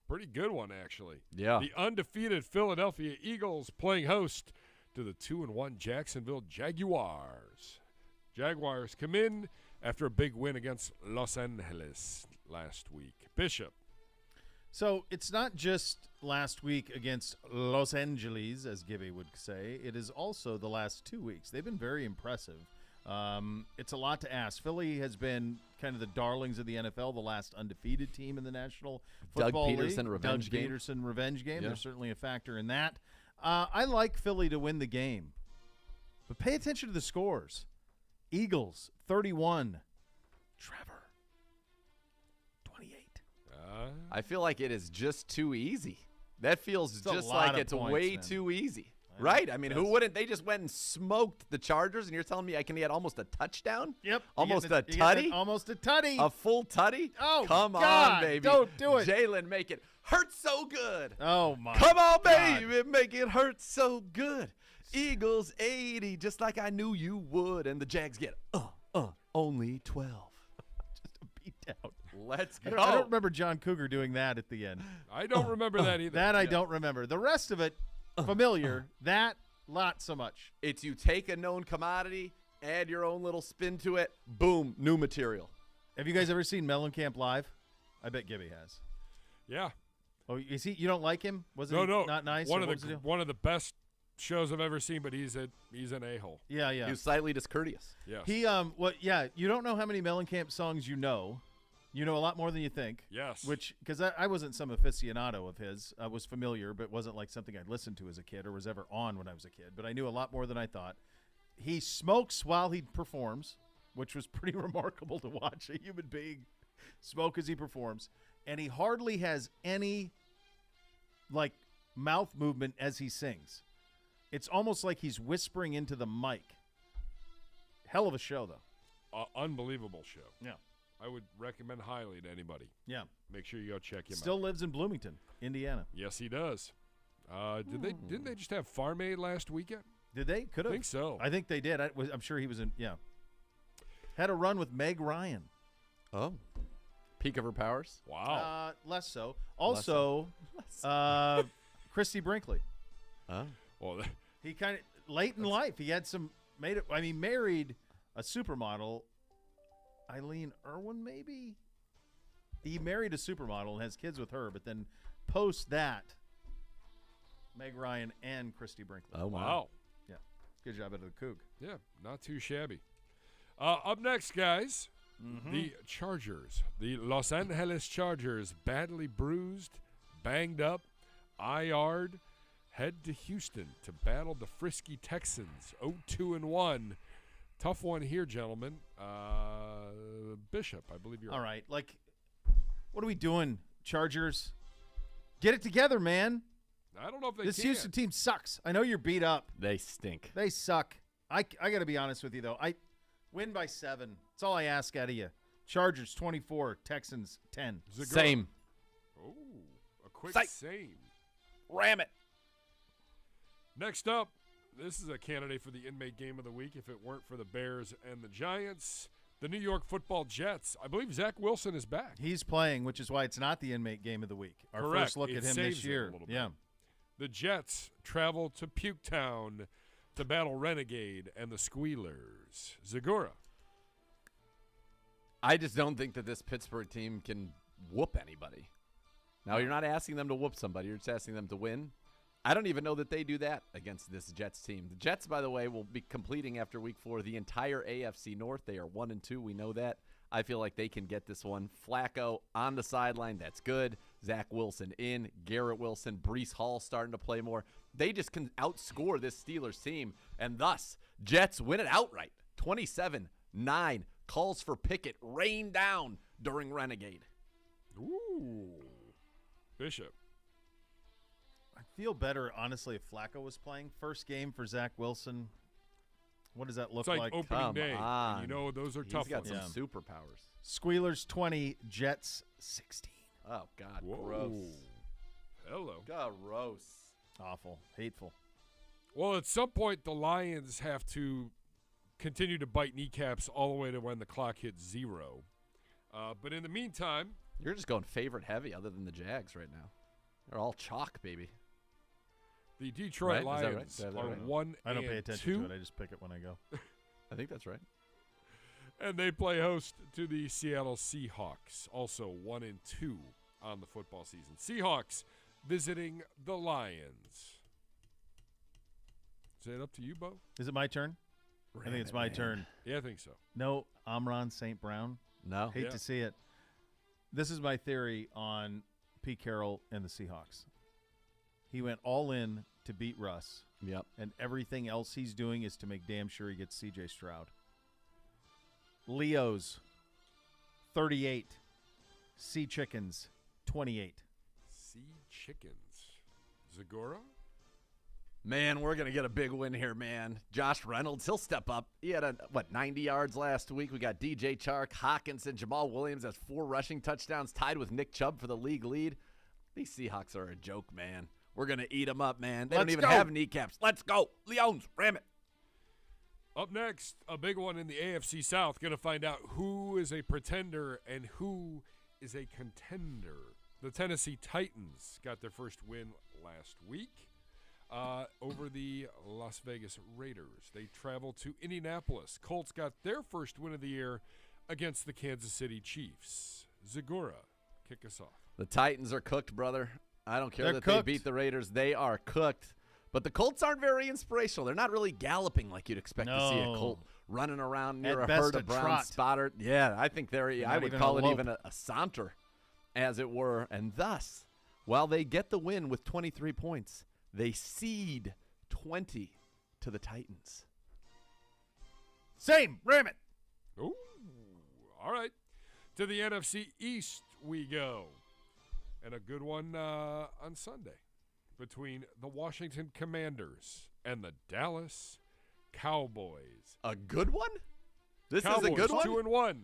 Pretty good one, actually. Yeah. The undefeated Philadelphia Eagles playing host to the 2-1 Jacksonville Jaguars. Jaguars come in after a big win against Los Angeles last week. Bishop. So it's not just last week against Los Angeles, as Gibby would say. It is also the last 2 weeks. They've been very impressive. It's a lot to ask. Philly has been kind of the darlings of the NFL, the last undefeated team in the National Football League. Peterson revenge game. Peterson revenge game. Yeah. There's certainly a factor in that. I like Philly to win the game. But pay attention to the scores. Eagles, 31. Trevor, 28. I feel like it is just too easy. That feels It's a just lot like of it's points, way man. too easy. Right? I mean, who Yes. wouldn't? They just went and smoked the Chargers, and you're telling me I can get almost a touchdown? Yep. Almost You a get tutty? Almost a tutty. A full tutty? Oh, come God, on, baby. don't do it. Jalen, make it hurt so good. Oh, my Come on, God. baby, make it hurt so good. Eagles 80, just like I knew you would, and the Jags get only 12. Just a beat down. Let's go. I don't remember John Cougar doing that at the end. I don't remember that either. That I don't remember. The rest of it, familiar. That, not so much. It's you take a known commodity, add your own little spin to it, boom, new material. Have you guys ever seen Mellencamp live? I bet Gibby has. Yeah. Oh, is he? You don't like him? Was No, he no. not nice? One or of what was the the deal? one of the best shows I've ever seen, but he's an a-hole. Yeah, yeah. He was slightly discourteous. Yes. He yeah. You don't know how many Mellencamp songs you know, You know a lot more than you think. Yes. Which, because I wasn't some aficionado of his. I was familiar, but wasn't like something I'd listened to as a kid or was ever on when I was a kid. But I knew a lot more than I thought. He smokes while he performs, which was pretty remarkable to watch a human being smoke as he performs. And he hardly has any, like, mouth movement as he sings. It's almost like he's whispering into the mic. Hell of a show, though. Unbelievable show. Yeah. I would recommend highly to anybody. Yeah. Make sure you go check him out. Still lives in Bloomington, Indiana. Yes, he does. Didn't they just have Farm Aid last weekend? Did they? Could have. I think so. I think they did. I'm sure he was in. Yeah. Had a run with Meg Ryan. Oh. Peak of her powers? Wow. Less so. Also, Christy Brinkley. Oh. Well, he kind of late in life. He had some married a supermodel, Eileen Irwin, maybe. He married a supermodel and has kids with her, but then post that, Meg Ryan and Christy Brinkley. Oh wow. Yeah, good job out of the Coug. Yeah, not too shabby. Up next, guys, the Chargers, the Los Angeles Chargers, badly bruised, banged up, IR'd, head to Houston to battle the frisky Texans. 0-2-1. Tough one here, gentlemen. Bishop, I believe you're all right. Like, what are we doing, Chargers? Get it together, man. I don't know if they This can. Houston team sucks. I know you're beat up. They stink. They suck. I got to be honest with you, though. I win by 7. That's all I ask out of you. Chargers 24, Texans 10. Same. Oh, a quick Psych. same. Ram it. Next up, this is a candidate for the inmate game of the week if it weren't for the Bears and the Giants. The New York Football Jets. I believe Zach Wilson is back. He's playing, which is why it's not the inmate game of the week. Our Correct. first look It at him saves this it a year. little bit. Yeah. The Jets travel to Puketown to battle Renegade and the Squealers. Zagura. I just don't think that this Pittsburgh team can whoop anybody. Now, you're not asking them to whoop somebody. You're just asking them to win. I don't even know that they do that against this Jets team. The Jets, by the way, will be completing after week 4 the entire AFC North. They are 1-2. We know that. I feel like they can get this one. Flacco on the sideline. That's good. Zach Wilson in. Garrett Wilson. Breece Hall starting to play more. They just can outscore this Steelers team. And thus, Jets win it outright. 27-9. Calls for Pickett rain down during Renegade. Ooh. Bishop. I feel better, honestly, if Flacco was playing. First game for Zach Wilson. What does that look It's like opening Come day. on. And you know those are He's tough got ones. some superpowers. Squealers 20, Jets 16. Oh, God. Whoa. Gross. Hello. Gross. Awful. Hateful. Well, at some point, the Lions have to continue to bite kneecaps all the way to when the clock hits 0. But in the meantime, You're just going favorite heavy other than the Jags right now. They're all chalk, baby. the Detroit Right? Is that right? Lions Did I have that are right? 1 I don't pay and attention 2, to it. I just pick it when I go. I think that's right. and they play host to the Seattle Seahawks, also 1-2 on the football season. Seahawks visiting the Lions. Is that up to you, Bo? Is it my turn? I think it's my turn. Yeah, I think so. No, Amon St. Brown. No. Hate Yeah. to see it. This is my theory on Pete Carroll and the Seahawks. He went all in to beat Russ, Yep. and everything else he's doing is to make damn sure he gets C.J. Stroud. Leo's 38. Sea Chickens 28. Sea Chickens. Zagora? Man, we're going to get a big win here, man. Josh Reynolds, he'll step up. He had, 90 yards last week. We got DJ Chark, Hawkinson, Jamal Williams has 4 rushing touchdowns, tied with Nick Chubb for the league lead. These Seahawks are a joke, man. We're going to eat them up, man. They don't even have kneecaps. Let's go. Leons, ram it. Up next, a big one in the AFC South. Going to find out who is a pretender and who is a contender. The Tennessee Titans got their first win last week over the Las Vegas Raiders. They traveled to Indianapolis. Colts got their first win of the year against the Kansas City Chiefs. Zagora, kick us off. The Titans are cooked, brother. I don't care They're that cooked. they beat the Raiders. They are cooked. But the Colts aren't very inspirational. They're not really galloping like you'd expect to see a No. Colt. running around near At a best, herd a of brown trot. spotter. Yeah, I think I Not would even call a it lope. even a saunter, as it were. And thus, while they get the win with 23 points, they cede 20 to the Titans. Same. Ram it. Ooh, all right. To the NFC East we go. And a good one on Sunday between the Washington Commanders and the Dallas Cowboys. A good one? This Cowboys, is a good one? 2-1.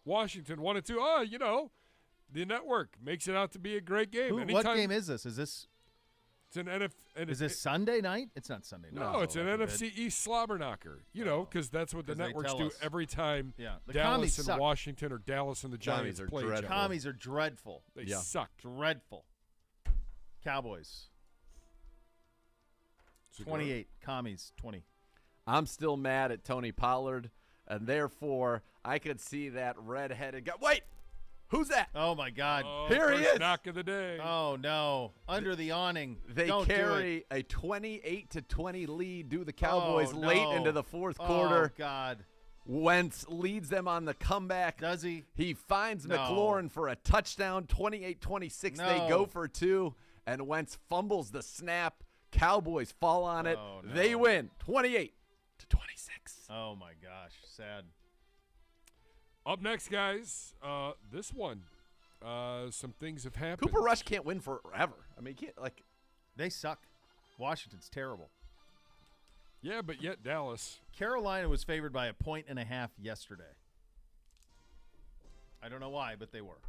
Washington 1-2. Oh, you know, the network makes it out to be a great game. What game is this? Is this? It's an Is this Sunday night? It's not Sunday night. No, it's an Oh, NFC East slobber knocker. You know, because that's what the 'Cause they networks tell do us. every time Yeah, the Dallas commies and suck. Washington or Dallas and the Giants are play each dreadful. other. Commies are dreadful. They suck. Dreadful. Cowboys. Segura. 28. Commies 20. I'm still mad at Tony Pollard, and therefore I could see that red-headed guy. Wait! Who's that? Oh, my God. Oh, Here he first is. knock of the day. Oh, no. Under the awning. They Don't do it. carry a 28-20 lead to the Cowboys Oh, late no. into the fourth Oh, quarter. God. Wentz leads them on the comeback. Does he? He finds No. McLaurin for a touchdown, 28-26. They No. go for two, and Wentz fumbles the snap. Cowboys fall on it. Oh, no. They win 28-26. Oh, my gosh. Sad. Up next, guys, this one, some things have happened. Cooper Rush can't win forever. I mean, he can't, like, They suck. Washington's terrible. Yeah, but yet Dallas. Carolina was favored by 1.5 yesterday. I don't know why, but they were.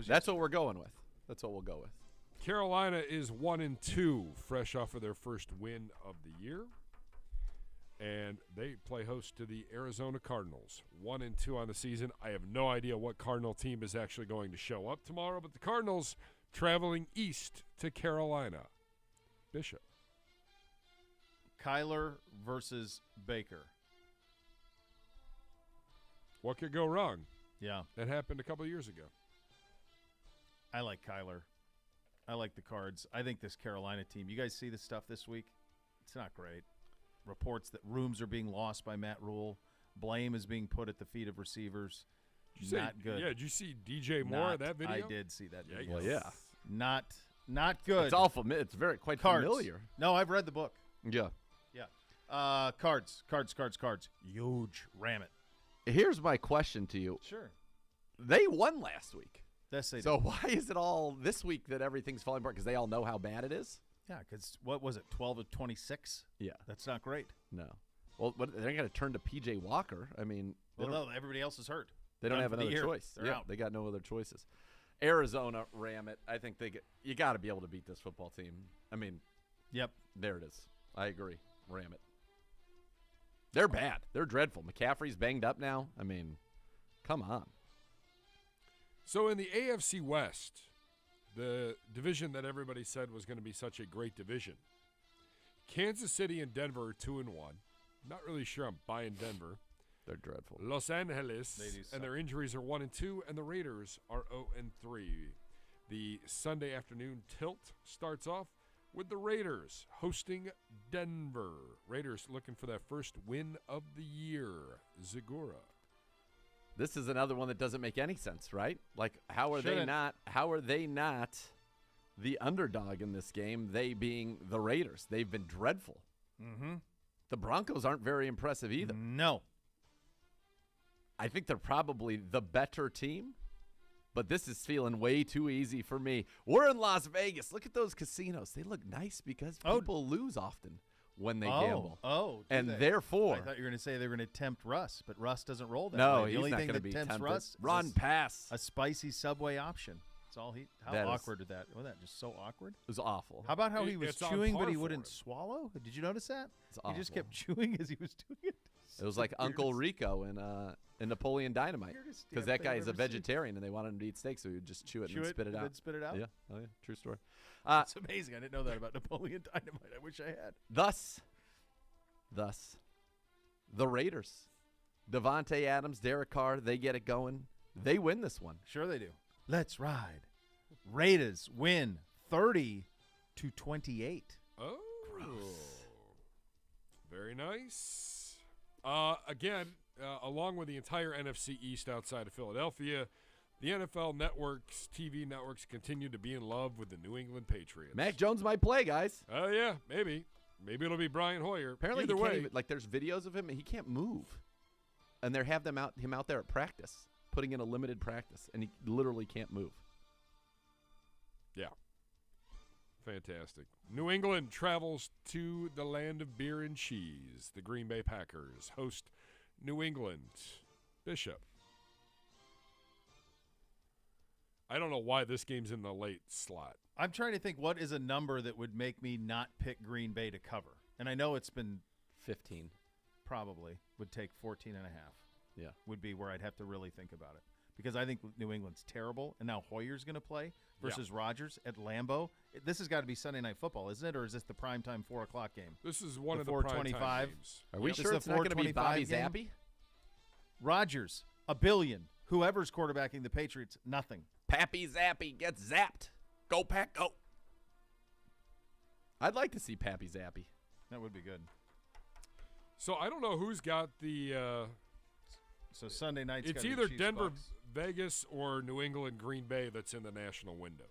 That's what we're going with. That's what we'll go with. Carolina is 1-2, fresh off of their first win of the year. And they play host to the Arizona Cardinals. 1-2 on the season. I have no idea what Cardinal team is actually going to show up tomorrow, but the Cardinals traveling east to Carolina. Bishop. Kyler versus Baker. What could go wrong? Yeah. That happened a couple of years ago. I like Kyler. I like the Cards. I think this Carolina team, you guys see the stuff this week? It's not great. Reports that rooms are being lost by Matt Rule. Blame is being put at the feet of receivers. Not good. Yeah, did you see DJ Moore that video? I did see that video. Well, yeah. Not good. It's awful. It's very quite Cards. familiar. No, I've read the book. Yeah. Yeah. Cards. Huge. Ram it. Here's my question to you. Sure. They won last week. Yes, they So did. why is it all this week that everything's falling apart? Because they all know how bad it is? Yeah, because what was it, 12 of 26? Yeah. That's not great. No. Well, but they're going to turn to P.J. Walker. I mean, Well, no, everybody else is hurt. they don't Done have for the another year. choice. They're Yeah, out. they got no other choices. Arizona, ram it. I think you got to be able to beat this football team. I mean, Yep. there it is. I agree. Ram it. They're bad. They're dreadful. McCaffrey's banged up now. I mean, come on. So in the AFC West, the division that everybody said was going to be such a great division, Kansas City and Denver are 2-1. Not really sure I'm buying Denver. They're dreadful. Los Angeles They do suck. and their injuries are 1-2, and the Raiders are 0-3. The Sunday afternoon tilt starts off with the Raiders hosting Denver. Raiders looking for that first win of the year. Segura. This is another one that doesn't make any sense, right? Like, how are they Shouldn't. not? How are they not the underdog in this game? They being the Raiders, they've been dreadful. Mm-hmm. The Broncos aren't very impressive either. No. I think they're probably the better team, but this is feeling way too easy for me. We're in Las Vegas. Look at those casinos. They look nice because people lose often when they gamble. Oh, do and they? therefore, I thought you were going to say they were going to tempt Russ, but Russ doesn't roll that no, way. The he's only not thing going to that be tempts tempted. Russ is Run, pass. a spicy Subway option. That's all he. How That is- awkward is that? Was that just so awkward? It was awful. How about how he was It's on chewing, but par he for wouldn't him. swallow? Did you notice that? It's He just awful. kept chewing as he was doing it. It was like Uncle Rico in Napoleon Dynamite, Weirdest because damn that thing guy I've is a ever seen. vegetarian, and they wanted him to eat steak, so he would just chew it and then spit it out. Then spit it out. Yeah, oh yeah, true story. It's amazing. I didn't know that about Napoleon Dynamite. I wish I had. Thus, the Raiders, Devontae Adams, Derek Carr, they get it going. They win this one. Sure they do. Let's ride. Raiders win 30-28. Oh. Very nice. Again, along with the entire NFC East outside of Philadelphia, the NFL networks, TV networks, continue to be in love with the New England Patriots. Mac Jones might play, guys. Oh, yeah, maybe. Maybe it'll be Brian Hoyer. Apparently, Either he can't way, even, there's videos of him, and he can't move. And they have him out there at practice, putting in a limited practice, and he literally can't move. yeah. Fantastic. New England travels to the land of beer and cheese. The Green Bay Packers host New England. Bishop. I don't know why this game's in the late slot. I'm trying to think what is a number that would make me not pick Green Bay to cover. And I know it's been 15. Probably would take 14 and a half. Yeah. Would be where I'd have to really think about it. Because I think New England's terrible, and now Hoyer's going to play versus Rodgers at Lambeau. This has got to be Sunday Night Football, isn't it? Or is this the primetime 4 o'clock game? This is one of the 4:25 primetime games. Are we sure it's not going to be Bobby Zappi? Rodgers, $1 billion. Whoever's quarterbacking the Patriots, nothing. Pappy Zappi gets zapped. Go, Pack, go. I'd like to see Pappy Zappi. That would be good. So I don't know who's got the so Sunday night's it's gotta be either Chiefs, Denver, Bucks. Vegas, or New England, Green Bay that's in the national window.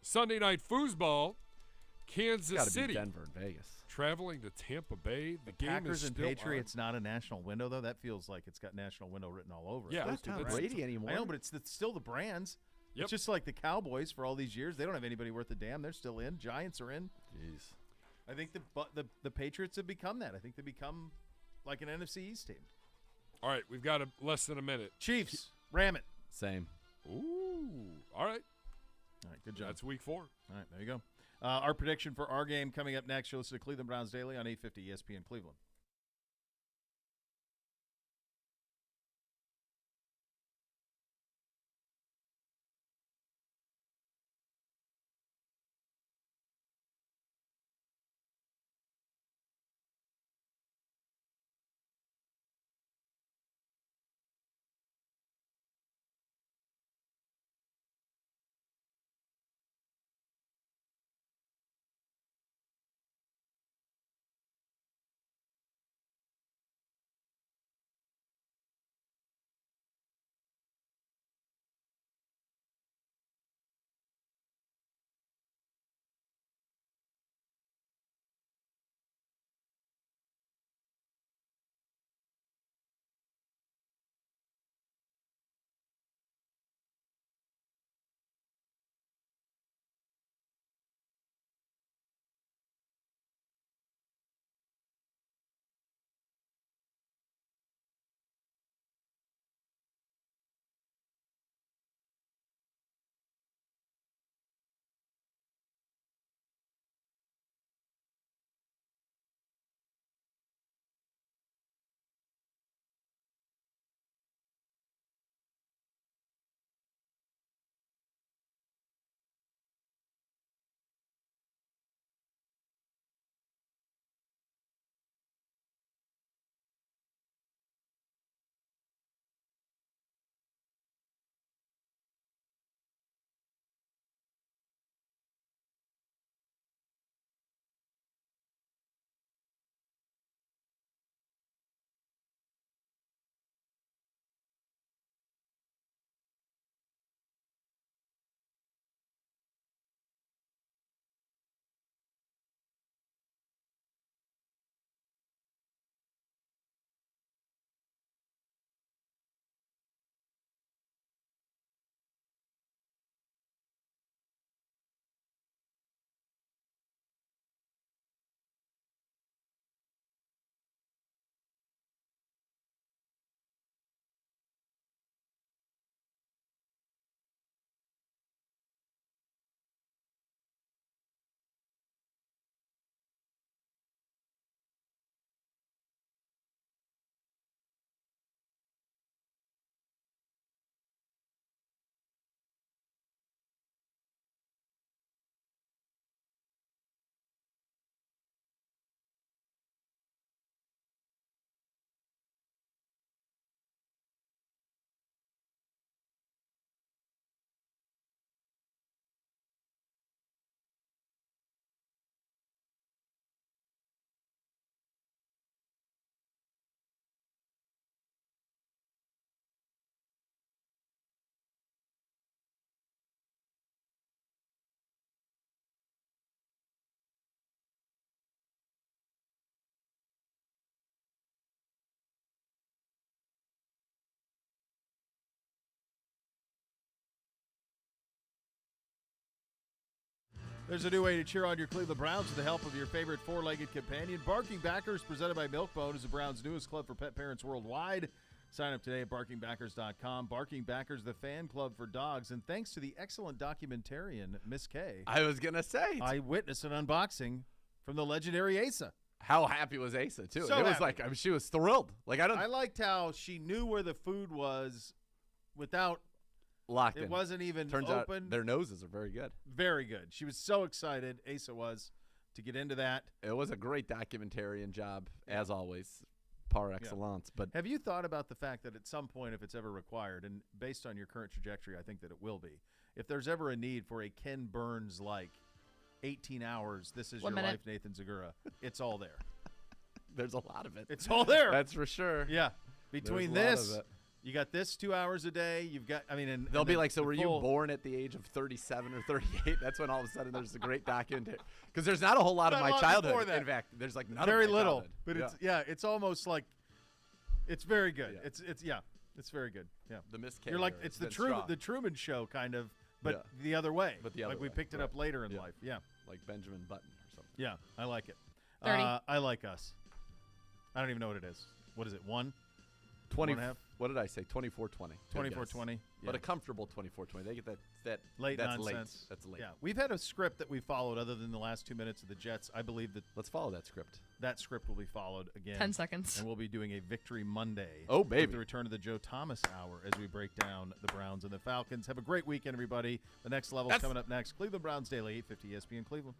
Sunday night foosball, Kansas Gotta City. be Denver and Vegas. Traveling to Tampa Bay. The game Packers is and still Patriots not a national window, though. That feels like it's got national window written all over it. Yeah, It's not Tom Brady anymore. I know, but it's still the brands. Yep. It's just like the Cowboys for all these years. They don't have anybody worth a damn. They're still in. Giants are in. Jeez. I think the Patriots have become that. I think they become like an NFC East team. All right, we've got less than a minute. Chiefs, ram it. Same. Ooh. All right. All right, good job. That's week 4. All right, there you go. Our prediction for our game coming up next. You'll listen to Cleveland Browns Daily on 850 ESPN Cleveland. There's a new way to cheer on your Cleveland Browns with the help of your favorite four-legged companion. Barking Backers, presented by Milk-Bone, is the Browns' newest club for pet parents worldwide. Sign up today at barkingbackers.com. Barking Backers, the fan club for dogs. And thanks to the excellent documentarian, Miss K. I was going to say. I witnessed an unboxing from the legendary Asa. How happy was Asa, too? So it was happy. like, I mean, she was thrilled. Like, I liked how she knew where the food was without locked it in. wasn't even Turns open. out their noses are very good. Very good. She was so excited, Asa was, to get into that. It was a great documentarian job, as always, par excellence. But have you thought about the fact that at some point, if it's ever required, and based on your current trajectory, I think that it will be, if there's ever a need for a Ken Burns-like 18 hours, this is 1 your minute. life, Nathan Zagura, it's all there. there's a lot of it. It's all there. That's for sure. Yeah. Between There's a lot this, of it. you got this 2 hours a day. You've got, I mean, and They'll and be the- like, so the were you full- born at the age of 37 or 38? That's when all of a sudden there's a great documentary. Because there's not a whole lot of Not a my lot before childhood. that. In fact, there's like none very of my little, childhood. but Yeah. it's almost like it's very good. Yeah. It's very good. Yeah, The Miss K You're like era it's has the been Truman strong. the Truman Show kind of, but Yeah. the other way. But the other like we way, picked it right. up later in Yeah. life. Yeah, Like Benjamin Button or something. yeah, I like it. 30. I like us. I don't even know what it is. What is it? 1? 20. 1.5? What did I say? 24-20. 24-20. But Yeah. a comfortable 24-20. They get that Late that's nonsense. late. That's late. Yeah, we've had a script that we followed other than the last 2 minutes of the Jets. I believe that Let's follow that script. that script will be followed again. 10 seconds. And we'll be doing a Victory Monday. Oh, With baby. the return of the Joe Thomas Hour as we break down the Browns and the Falcons. Have a great weekend, everybody. The next level's coming up next. Cleveland Browns Daily, 850 ESPN Cleveland.